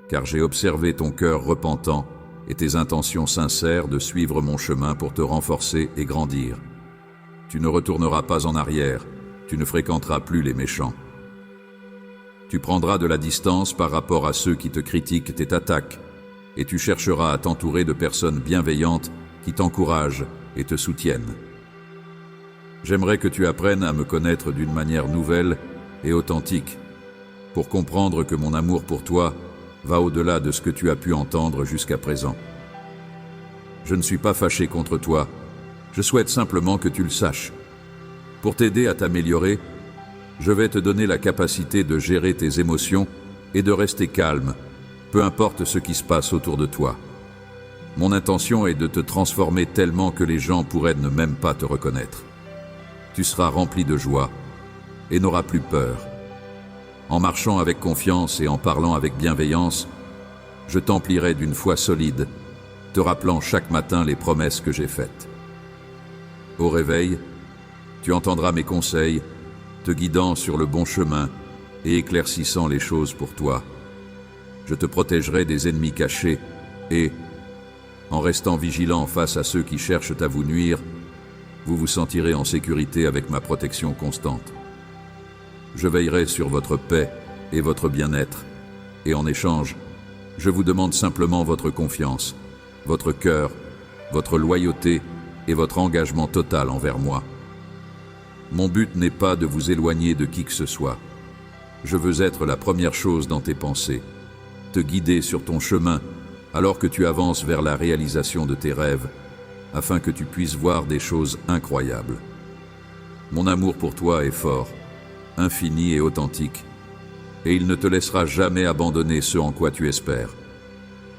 car j'ai observé ton cœur repentant et tes intentions sincères de suivre mon chemin pour te renforcer et grandir. Tu ne retourneras pas en arrière, tu ne fréquenteras plus les méchants. Tu prendras de la distance par rapport à ceux qui te critiquent et t'attaquent, et tu chercheras à t'entourer de personnes bienveillantes qui t'encouragent et te soutiennent. J'aimerais que tu apprennes à me connaître d'une manière nouvelle et authentique, pour comprendre que mon amour pour toi va au-delà de ce que tu as pu entendre jusqu'à présent. Je ne suis pas fâché contre toi, je souhaite simplement que tu le saches. Pour t'aider à t'améliorer, je vais te donner la capacité de gérer tes émotions et de rester calme, peu importe ce qui se passe autour de toi. Mon intention est de te transformer tellement que les gens pourraient ne même pas te reconnaître. Tu seras rempli de joie et n'auras plus peur. En marchant avec confiance et en parlant avec bienveillance, je t'emplirai d'une foi solide, te rappelant chaque matin les promesses que j'ai faites. Au réveil, tu entendras mes conseils, te guidant sur le bon chemin et éclaircissant les choses pour toi. Je te protégerai des ennemis cachés et, en restant vigilant face à ceux qui cherchent à vous nuire, vous vous sentirez en sécurité avec ma protection constante. Je veillerai sur votre paix et votre bien-être, et en échange, je vous demande simplement votre confiance, votre cœur, votre loyauté et votre engagement total envers moi. Mon but n'est pas de vous éloigner de qui que ce soit. Je veux être la première chose dans tes pensées, te guider sur ton chemin alors que tu avances vers la réalisation de tes rêves, afin que tu puisses voir des choses incroyables. Mon amour pour toi est fort, infini et authentique, et il ne te laissera jamais abandonner ce en quoi tu espères.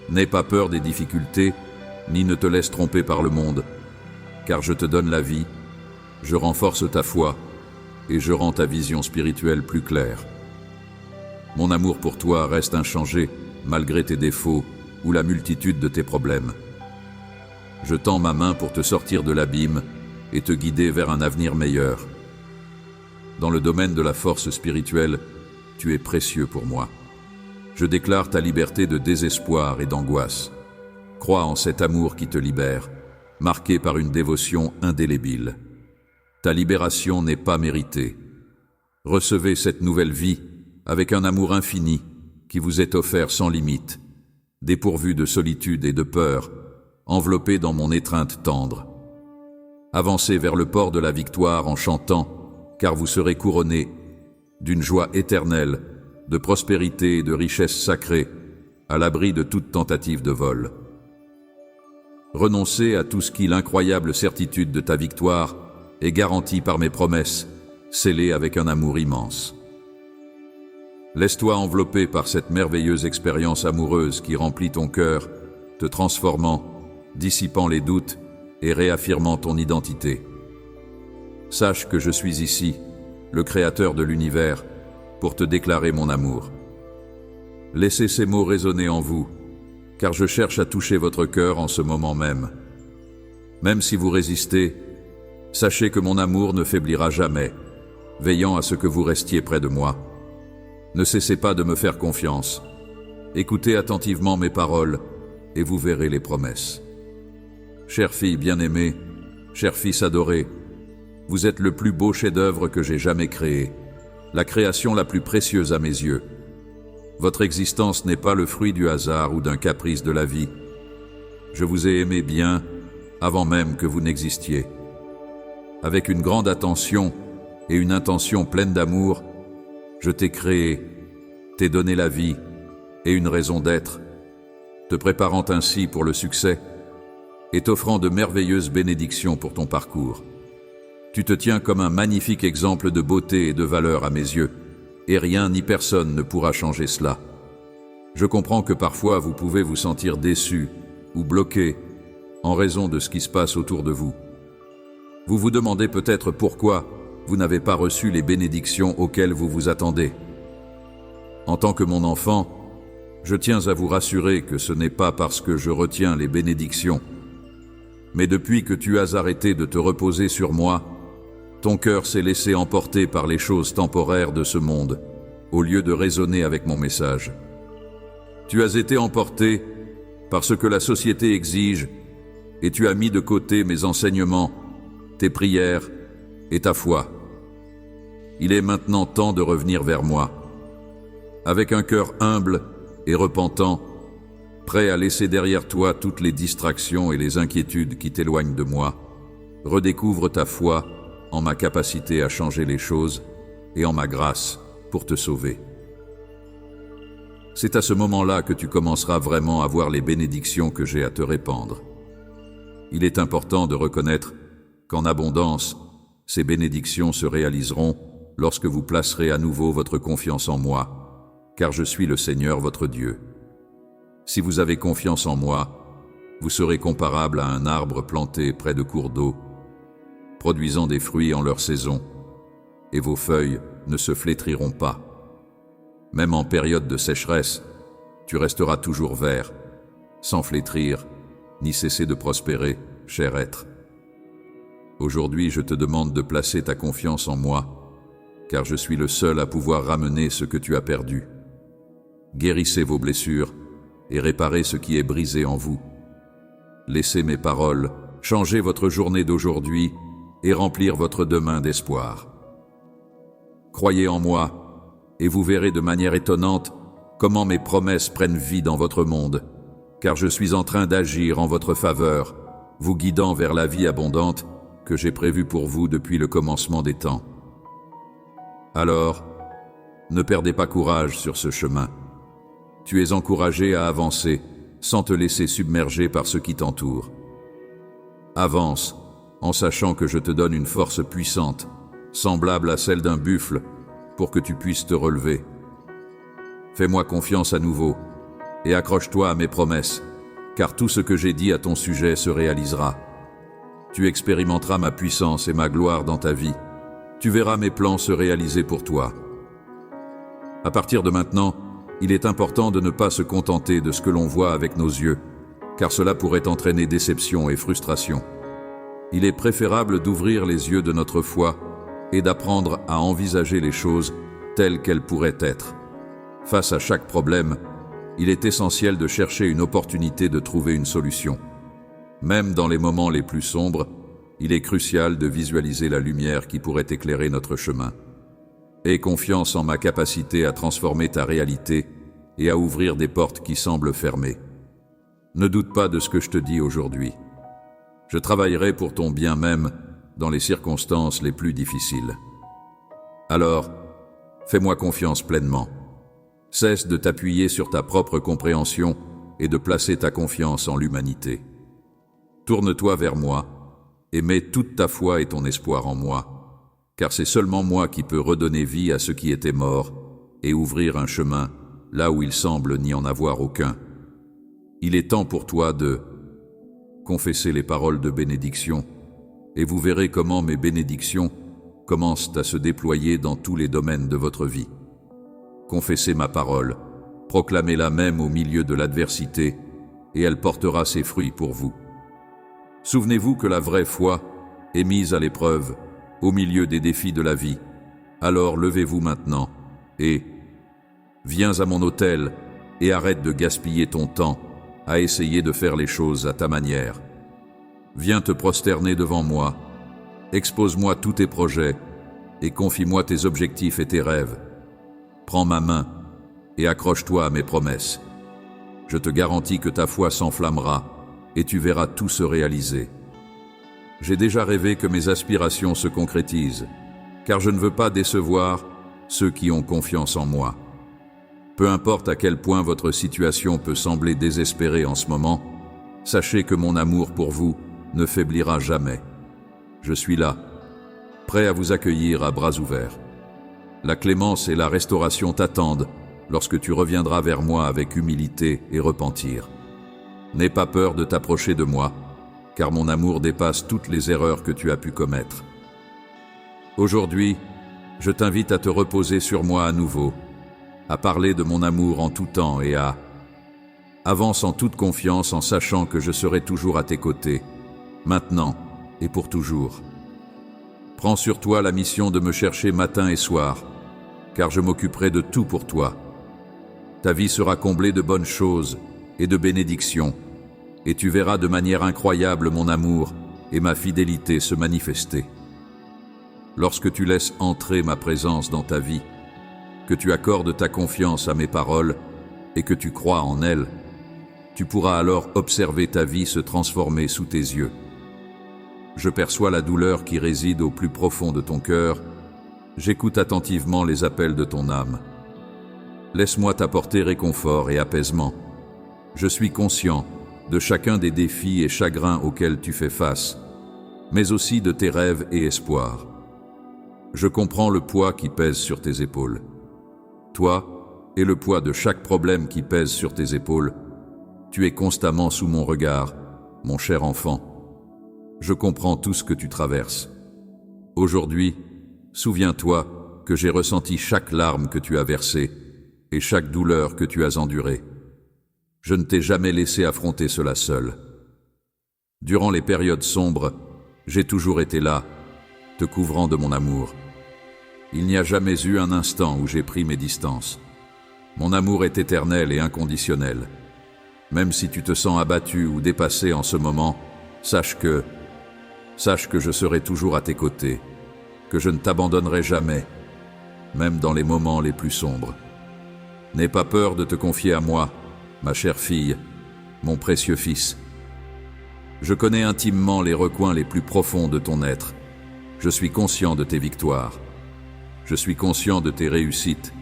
N'aie pas peur des difficultés, ni ne te laisse tromper par le monde, car je te donne la vie, je renforce ta foi, et je rends ta vision spirituelle plus claire. Mon amour pour toi reste inchangé, malgré tes défauts ou la multitude de tes problèmes. Je tends ma main pour te sortir de l'abîme et te guider vers un avenir meilleur. Dans le domaine de la force spirituelle, tu es précieux pour moi. Je déclare ta liberté de désespoir et d'angoisse. Crois en cet amour qui te libère, marqué par une dévotion indélébile. Ta libération n'est pas méritée. Recevez cette nouvelle vie avec un amour infini qui vous est offert sans limite, dépourvu de solitude et de peur, enveloppé dans mon étreinte tendre. Avancez vers le port de la victoire en chantant, car vous serez couronnés d'une joie éternelle, de prospérité et de richesse sacrée, à l'abri de toute tentative de vol. Renoncez à tout ce qui l'incroyable certitude de ta victoire est garantie par mes promesses, scellées avec un amour immense. Laisse-toi envelopper par cette merveilleuse expérience amoureuse qui remplit ton cœur, te transformant, dissipant les doutes et réaffirmant ton identité. Sache que je suis ici, le Créateur de l'univers, pour te déclarer mon amour. Laissez ces mots résonner en vous, car je cherche à toucher votre cœur en ce moment même. Même si vous résistez, sachez que mon amour ne faiblira jamais, veillant à ce que vous restiez près de moi. Ne cessez pas de me faire confiance. Écoutez attentivement mes paroles et vous verrez les promesses. Chère fille bien-aimée, cher fils adoré, vous êtes le plus beau chef-d'œuvre que j'ai jamais créé, la création la plus précieuse à mes yeux. Votre existence n'est pas le fruit du hasard ou d'un caprice de la vie. Je vous ai aimé bien avant même que vous n'existiez. Avec une grande attention et une intention pleine d'amour, je t'ai créé, t'ai donné la vie et une raison d'être, te préparant ainsi pour le succès et t'offrant de merveilleuses bénédictions pour ton parcours. Tu te tiens comme un magnifique exemple de beauté et de valeur à mes yeux, et rien ni personne ne pourra changer cela. Je comprends que parfois vous pouvez vous sentir déçu ou bloqué en raison de ce qui se passe autour de vous. Vous vous demandez peut-être pourquoi vous n'avez pas reçu les bénédictions auxquelles vous vous attendez. En tant que mon enfant, je tiens à vous rassurer que ce n'est pas parce que je retiens les bénédictions, mais depuis que tu as arrêté de te reposer sur moi, ton cœur s'est laissé emporter par les choses temporaires de ce monde, au lieu de raisonner avec mon message. Tu as été emporté par ce que la société exige, et tu as mis de côté mes enseignements, tes prières et ta foi. Il est maintenant temps de revenir vers moi. Avec un cœur humble et repentant, prêt à laisser derrière toi toutes les distractions et les inquiétudes qui t'éloignent de moi, redécouvre ta foi en ma capacité à changer les choses et en ma grâce pour te sauver. C'est à ce moment-là que tu commenceras vraiment à voir les bénédictions que j'ai à te répandre. Il est important de reconnaître qu'en abondance, ces bénédictions se réaliseront lorsque vous placerez à nouveau votre confiance en moi, car je suis le Seigneur votre Dieu. Si vous avez confiance en moi, vous serez comparable à un arbre planté près de cours d'eau, produisant des fruits en leur saison, et vos feuilles ne se flétriront pas. Même en période de sécheresse, tu resteras toujours vert, sans flétrir, ni cesser de prospérer, cher être. Aujourd'hui, je te demande de placer ta confiance en moi, car je suis le seul à pouvoir ramener ce que tu as perdu. Guérissez vos blessures et réparez ce qui est brisé en vous. Laissez mes paroles changer votre journée d'aujourd'hui et remplir votre demain d'espoir. Croyez en moi, et vous verrez de manière étonnante comment mes promesses prennent vie dans votre monde, car je suis en train d'agir en votre faveur, vous guidant vers la vie abondante que j'ai prévue pour vous depuis le commencement des temps. Alors, ne perdez pas courage sur ce chemin. Tu es encouragé à avancer sans te laisser submerger par ce qui t'entoure. Avance en sachant que je te donne une force puissante, semblable à celle d'un buffle, pour que tu puisses te relever. Fais-moi confiance à nouveau et accroche-toi à mes promesses, car tout ce que j'ai dit à ton sujet se réalisera. Tu expérimenteras ma puissance et ma gloire dans ta vie. Tu verras mes plans se réaliser pour toi. À partir de maintenant, il est important de ne pas se contenter de ce que l'on voit avec nos yeux, car cela pourrait entraîner déception et frustration. Il est préférable d'ouvrir les yeux de notre foi et d'apprendre à envisager les choses telles qu'elles pourraient être. Face à chaque problème, il est essentiel de chercher une opportunité de trouver une solution. Même dans les moments les plus sombres, il est crucial de visualiser la lumière qui pourrait éclairer notre chemin. Aie confiance en ma capacité à transformer ta réalité et à ouvrir des portes qui semblent fermées. Ne doute pas de ce que je te dis aujourd'hui. Je travaillerai pour ton bien même dans les circonstances les plus difficiles. Alors, fais-moi confiance pleinement. Cesse de t'appuyer sur ta propre compréhension et de placer ta confiance en l'humanité. Tourne-toi vers moi et mets toute ta foi et ton espoir en moi, car c'est seulement moi qui peux redonner vie à ce qui était mort et ouvrir un chemin là où il semble n'y en avoir aucun. Il est temps pour toi de confesser les paroles de bénédiction, et vous verrez comment mes bénédictions commencent à se déployer dans tous les domaines de votre vie. Confessez ma parole, proclamez-la même au milieu de l'adversité, et elle portera ses fruits pour vous. Souvenez-vous que la vraie foi est mise à l'épreuve au milieu des défis de la vie. Alors levez-vous maintenant et viens à mon autel et arrête de gaspiller ton temps à essayer de faire les choses à ta manière. Viens te prosterner devant moi, expose-moi tous tes projets et confie-moi tes objectifs et tes rêves. Prends ma main et accroche-toi à mes promesses. Je te garantis que ta foi s'enflammera et tu verras tout se réaliser. J'ai déjà rêvé que mes aspirations se concrétisent, car je ne veux pas décevoir ceux qui ont confiance en moi. Peu importe à quel point votre situation peut sembler désespérée en ce moment, sachez que mon amour pour vous ne faiblira jamais. Je suis là, prêt à vous accueillir à bras ouverts. La clémence et la restauration t'attendent lorsque tu reviendras vers moi avec humilité et repentir. N'aie pas peur de t'approcher de moi, car mon amour dépasse toutes les erreurs que tu as pu commettre. Aujourd'hui, je t'invite à te reposer sur moi à nouveau, à parler de mon amour en tout temps et à avance en toute confiance en sachant que je serai toujours à tes côtés, maintenant et pour toujours. Prends sur toi la mission de me chercher matin et soir, car je m'occuperai de tout pour toi. Ta vie sera comblée de bonnes choses et de bénédictions, et tu verras de manière incroyable mon amour et ma fidélité se manifester. Lorsque tu laisses entrer ma présence dans ta vie, que tu accordes ta confiance à mes paroles et que tu crois en elles, tu pourras alors observer ta vie se transformer sous tes yeux. Je perçois la douleur qui réside au plus profond de ton cœur, j'écoute attentivement les appels de ton âme. laisse-moi t'apporter réconfort et apaisement. Je suis conscient de chacun des défis et chagrins auxquels tu fais face, mais aussi de tes rêves et espoirs. Je comprends le poids qui pèse sur tes épaules. Toi et le poids de chaque problème qui pèse sur tes épaules, tu es constamment sous mon regard, mon cher enfant. Je comprends tout ce que tu traverses. Aujourd'hui, souviens-toi que j'ai ressenti chaque larme que tu as versée et chaque douleur que tu as endurée. Je ne t'ai jamais laissé affronter cela seul. Durant les périodes sombres, j'ai toujours été là, te couvrant de mon amour. Il n'y a jamais eu un instant où j'ai pris mes distances. Mon amour est éternel et inconditionnel. Même si tu te sens abattu ou dépassé en ce moment, sache que je serai toujours à tes côtés, que je ne t'abandonnerai jamais, même dans les moments les plus sombres. N'aie pas peur de te confier à moi, ma chère fille, mon précieux fils. Je connais intimement les recoins les plus profonds de ton être. Je suis conscient de tes victoires. Je suis conscient de tes réussites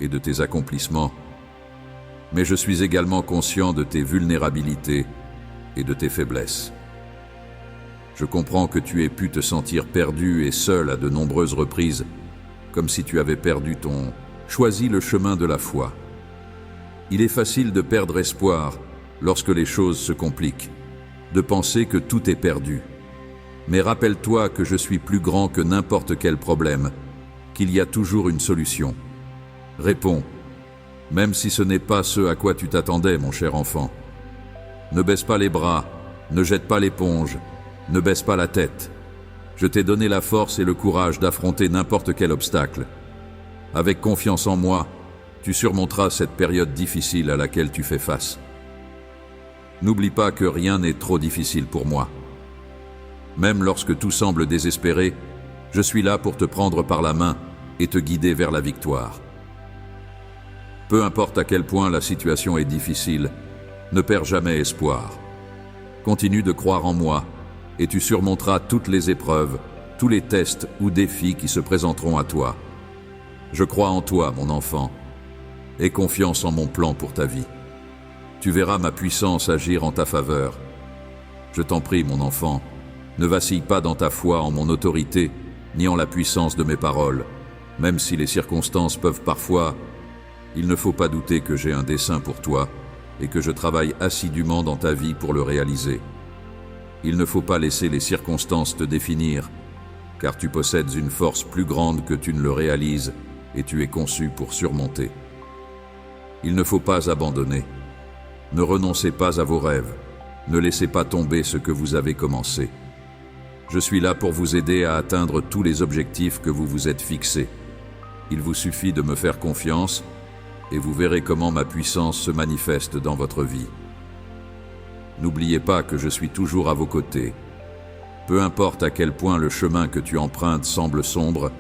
et de tes accomplissements. Mais je suis également conscient de tes vulnérabilités et de tes faiblesses. Je comprends que tu aies pu te sentir perdu et seul à de nombreuses reprises, comme si tu avais choisi le chemin de la foi. Il est facile de perdre espoir lorsque les choses se compliquent, de penser que tout est perdu. Mais rappelle-toi que je suis plus grand que n'importe quel problème, qu'il y a toujours une solution. Réponds, même si ce n'est pas ce à quoi tu t'attendais, mon cher enfant. Ne baisse pas les bras, ne jette pas l'éponge, ne baisse pas la tête. Je t'ai donné la force et le courage d'affronter n'importe quel obstacle. Avec confiance en moi, tu surmonteras cette période difficile à laquelle tu fais face. N'oublie pas que rien n'est trop difficile pour moi. Même lorsque tout semble désespéré, je suis là pour te prendre par la main et te guider vers la victoire. Peu importe à quel point la situation est difficile, ne perds jamais espoir. Continue de croire en moi et tu surmonteras toutes les épreuves, tous les tests ou défis qui se présenteront à toi. Je crois en toi, mon enfant. Aie confiance en mon plan pour ta vie. Tu verras ma puissance agir en ta faveur. Je t'en prie, mon enfant, ne vacille pas dans ta foi en mon autorité, ni en la puissance de mes paroles, même si les circonstances peuvent parfois... Il ne faut pas douter que j'ai un dessein pour toi et que je travaille assidûment dans ta vie pour le réaliser. Il ne faut pas laisser les circonstances te définir, car tu possèdes une force plus grande que tu ne le réalises et tu es conçu pour surmonter. Il ne faut pas abandonner. Ne renoncez pas à vos rêves. Ne laissez pas tomber ce que vous avez commencé. Je suis là pour vous aider à atteindre tous les objectifs que vous vous êtes fixés. Il vous suffit de me faire confiance et vous verrez comment ma puissance se manifeste dans votre vie. N'oubliez pas que je suis toujours à vos côtés. Peu importe à quel point le chemin que tu empruntes semble sombre,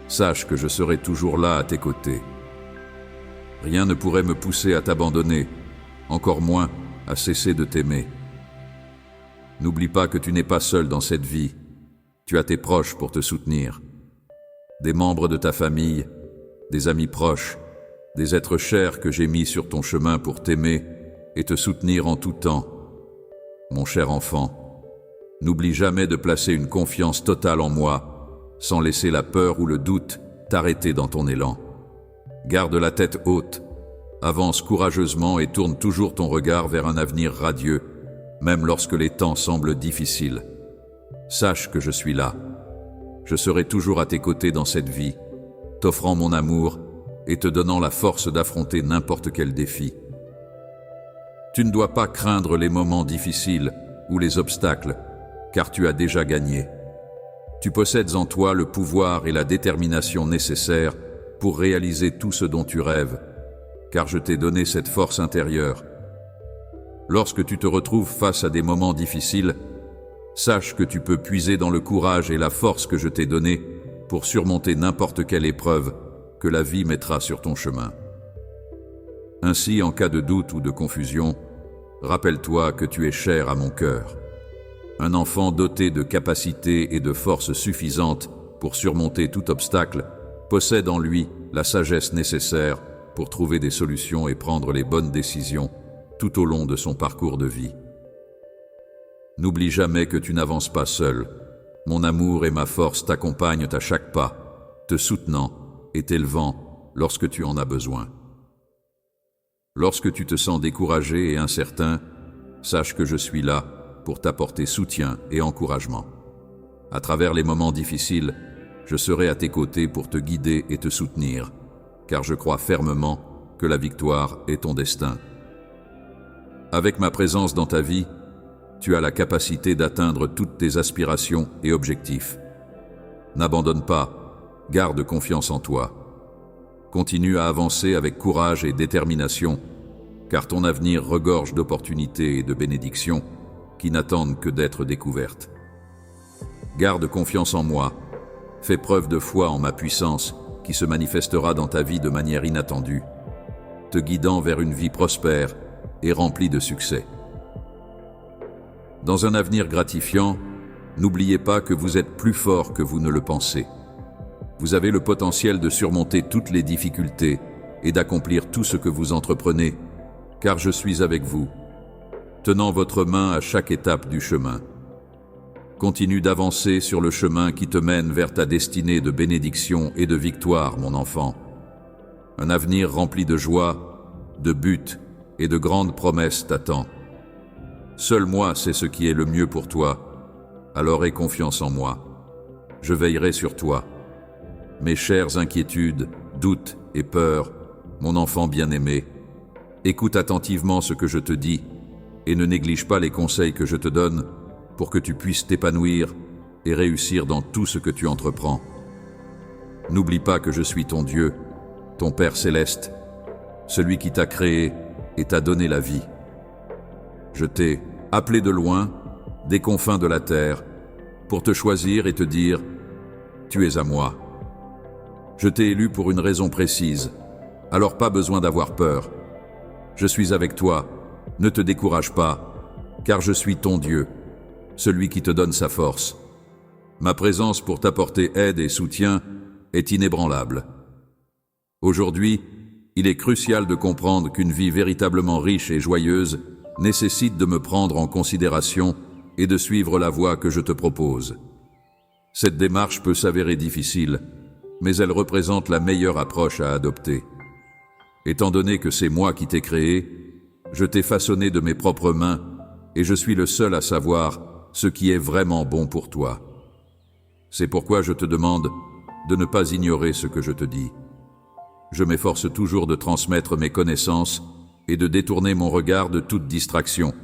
sache que je serai toujours là à tes côtés. Rien ne pourrait me pousser à t'abandonner, encore moins à cesser de t'aimer. N'oublie pas que tu n'es pas seul dans cette vie. Tu as tes proches pour te soutenir. Des membres de ta famille, des amis proches, des êtres chers que j'ai mis sur ton chemin pour t'aimer et te soutenir en tout temps. Mon cher enfant, n'oublie jamais de placer une confiance totale en moi, sans laisser la peur ou le doute t'arrêter dans ton élan. Garde la tête haute, avance courageusement et tourne toujours ton regard vers un avenir radieux, même lorsque les temps semblent difficiles. Sache que je suis là. Je serai toujours à tes côtés dans cette vie, t'offrant mon amour et te donnant la force d'affronter n'importe quel défi. Tu ne dois pas craindre les moments difficiles ou les obstacles, car tu as déjà gagné. Tu possèdes en toi le pouvoir et la détermination nécessaires pour réaliser tout ce dont tu rêves, car je t'ai donné cette force intérieure. Lorsque tu te retrouves face à des moments difficiles, sache que tu peux puiser dans le courage et la force que je t'ai donnée pour surmonter n'importe quelle épreuve que la vie mettra sur ton chemin. Ainsi, en cas de doute ou de confusion, rappelle-toi que tu es cher à mon cœur. Un enfant doté de capacités et de forces suffisantes pour surmonter tout obstacle possède en lui la sagesse nécessaire pour trouver des solutions et prendre les bonnes décisions tout au long de son parcours de vie. N'oublie jamais que tu n'avances pas seul. Mon amour et ma force t'accompagnent à chaque pas, te soutenant et t'élevant lorsque tu en as besoin. Lorsque tu te sens découragé et incertain, sache que je suis là pour t'apporter soutien et encouragement. À travers les moments difficiles, je serai à tes côtés pour te guider et te soutenir, car je crois fermement que la victoire est ton destin. Avec ma présence dans ta vie, tu as la capacité d'atteindre toutes tes aspirations et objectifs. N'abandonne pas, garde confiance en toi. Continue à avancer avec courage et détermination, car ton avenir regorge d'opportunités et de bénédictions qui n'attendent que d'être découvertes. Garde confiance en moi, fais preuve de foi en ma puissance qui se manifestera dans ta vie de manière inattendue, te guidant vers une vie prospère et remplie de succès. Dans un avenir gratifiant, n'oubliez pas que vous êtes plus fort que vous ne le pensez. Vous avez le potentiel de surmonter toutes les difficultés et d'accomplir tout ce que vous entreprenez, car je suis avec vous, tenant votre main à chaque étape du chemin. Continue d'avancer sur le chemin qui te mène vers ta destinée de bénédiction et de victoire, mon enfant. Un avenir rempli de joie, de buts et de grandes promesses t'attend. Seul moi sais ce qui est le mieux pour toi, alors aie confiance en moi. Je veillerai sur toi. Mes chères inquiétudes, doutes et peurs, mon enfant bien-aimé, écoute attentivement ce que je te dis et ne néglige pas les conseils que je te donne pour que tu puisses t'épanouir et réussir dans tout ce que tu entreprends. N'oublie pas que je suis ton Dieu, ton Père céleste, celui qui t'a créé et t'a donné la vie. Je t'ai appelé de loin, des confins de la terre, pour te choisir et te dire « Tu es à moi ». Je t'ai élu pour une raison précise, alors pas besoin d'avoir peur. Je suis avec toi, ne te décourage pas, car je suis ton Dieu, celui qui te donne sa force. Ma présence pour t'apporter aide et soutien est inébranlable. Aujourd'hui, il est crucial de comprendre qu'une vie véritablement riche et joyeuse nécessite de me prendre en considération et de suivre la voie que je te propose. Cette démarche peut s'avérer difficile, mais elle représente la meilleure approche à adopter. Étant donné que c'est moi qui t'ai créé, je t'ai façonné de mes propres mains et je suis le seul à savoir ce qui est vraiment bon pour toi. C'est pourquoi je te demande de ne pas ignorer ce que je te dis. Je m'efforce toujours de transmettre mes connaissances et de détourner mon regard de toute distraction,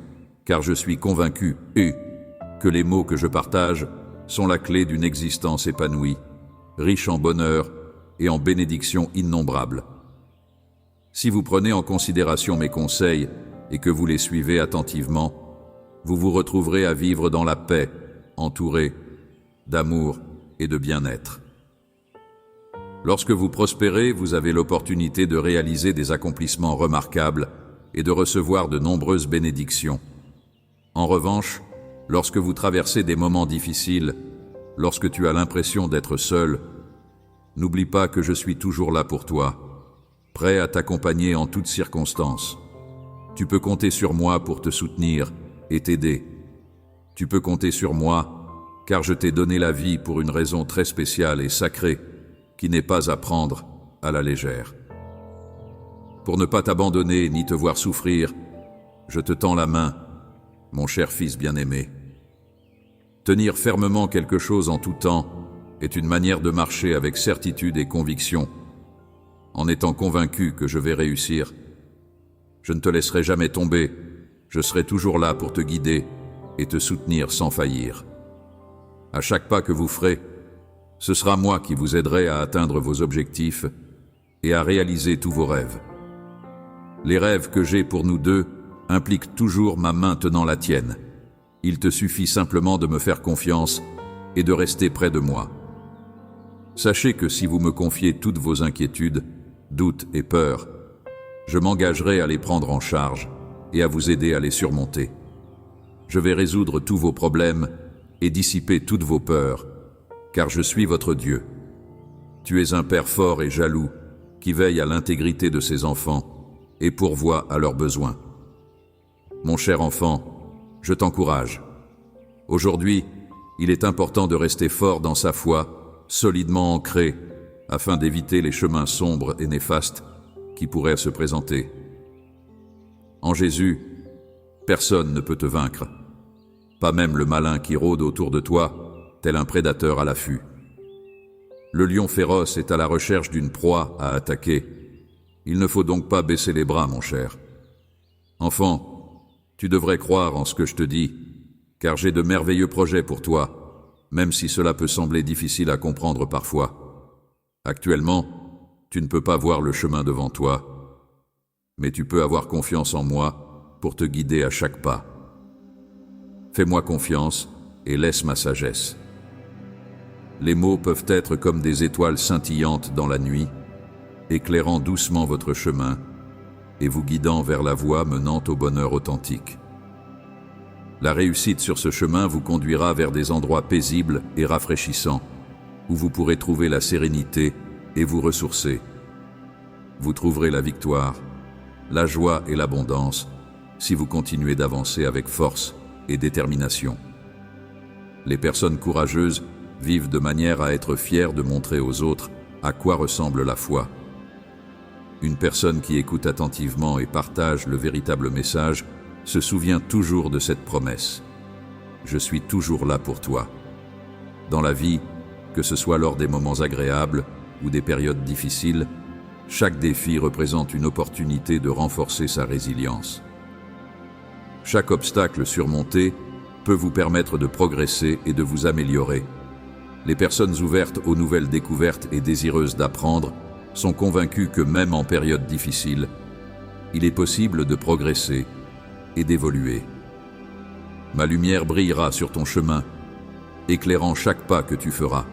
car je suis convaincu que les mots que je partage sont la clé d'une existence épanouie, riche en bonheur et en bénédictions innombrables. Si vous prenez en considération mes conseils et que vous les suivez attentivement, vous vous retrouverez à vivre dans la paix, entouré d'amour et de bien-être. Lorsque vous prospérez, vous avez l'opportunité de réaliser des accomplissements remarquables et de recevoir de nombreuses bénédictions. En revanche, lorsque vous traversez des moments difficiles, lorsque tu as l'impression d'être seul, n'oublie pas que je suis toujours là pour toi, prêt à t'accompagner en toutes circonstances. Tu peux compter sur moi pour te soutenir et t'aider. Tu peux compter sur moi, car je t'ai donné la vie pour une raison très spéciale et sacrée, qui n'est pas à prendre à la légère. Pour ne pas t'abandonner ni te voir souffrir, je te tends la main, mon cher fils bien-aimé. Tenir fermement quelque chose en tout temps est une manière de marcher avec certitude et conviction, en étant convaincu que je vais réussir. Je ne te laisserai jamais tomber, je serai toujours là pour te guider et te soutenir sans faillir. À chaque pas que vous ferez, ce sera moi qui vous aiderai à atteindre vos objectifs et à réaliser tous vos rêves. Les rêves que j'ai pour nous deux impliquent toujours ma main tenant la tienne. Il te suffit simplement de me faire confiance et de rester près de moi. Sachez que si vous me confiez toutes vos inquiétudes, doutes et peurs, je m'engagerai à les prendre en charge et à vous aider à les surmonter. Je vais résoudre tous vos problèmes et dissiper toutes vos peurs, car je suis votre Dieu. Tu es un père fort et jaloux, qui veille à l'intégrité de ses enfants et pourvoit à leurs besoins. Mon cher enfant, je t'encourage. Aujourd'hui, il est important de rester fort dans sa foi, solidement ancré, afin d'éviter les chemins sombres et néfastes qui pourraient se présenter. En Jésus, personne ne peut te vaincre, pas même le malin qui rôde autour de toi, tel un prédateur à l'affût. Le lion féroce est à la recherche d'une proie à attaquer. Il ne faut donc pas baisser les bras, mon cher. Enfant, tu devrais croire en ce que je te dis, car j'ai de merveilleux projets pour toi, même si cela peut sembler difficile à comprendre parfois. Actuellement, tu ne peux pas voir le chemin devant toi, mais tu peux avoir confiance en moi pour te guider à chaque pas. Fais-moi confiance et laisse ma sagesse. Les mots peuvent être comme des étoiles scintillantes dans la nuit, éclairant doucement votre chemin et vous guidant vers la voie menant au bonheur authentique. La réussite sur ce chemin vous conduira vers des endroits paisibles et rafraîchissants, où vous pourrez trouver la sérénité et vous ressourcer. Vous trouverez la victoire, la joie et l'abondance si vous continuez d'avancer avec force et détermination. Les personnes courageuses vivent de manière à être fières de montrer aux autres à quoi ressemble la foi. Une personne qui écoute attentivement et partage le véritable message se souvient toujours de cette promesse. Je suis toujours là pour toi. Dans la vie, que ce soit lors des moments agréables ou des périodes difficiles, chaque défi représente une opportunité de renforcer sa résilience. Chaque obstacle surmonté peut vous permettre de progresser et de vous améliorer. Les personnes ouvertes aux nouvelles découvertes et désireuses d'apprendre sont convaincues que même en période difficile, il est possible de progresser et d'évoluer. Ma lumière brillera sur ton chemin, éclairant chaque pas que tu feras.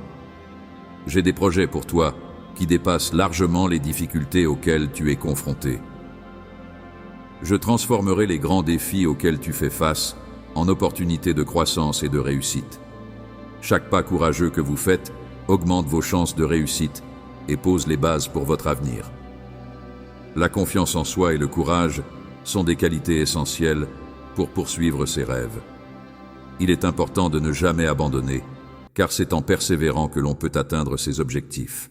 J'ai des projets pour toi qui dépassent largement les difficultés auxquelles tu es confronté. Je transformerai les grands défis auxquels tu fais face en opportunités de croissance et de réussite. Chaque pas courageux que vous faites augmente vos chances de réussite et pose les bases pour votre avenir. La confiance en soi et le courage sont des qualités essentielles pour poursuivre ses rêves. Il est important de ne jamais abandonner, car c'est en persévérant que l'on peut atteindre ses objectifs.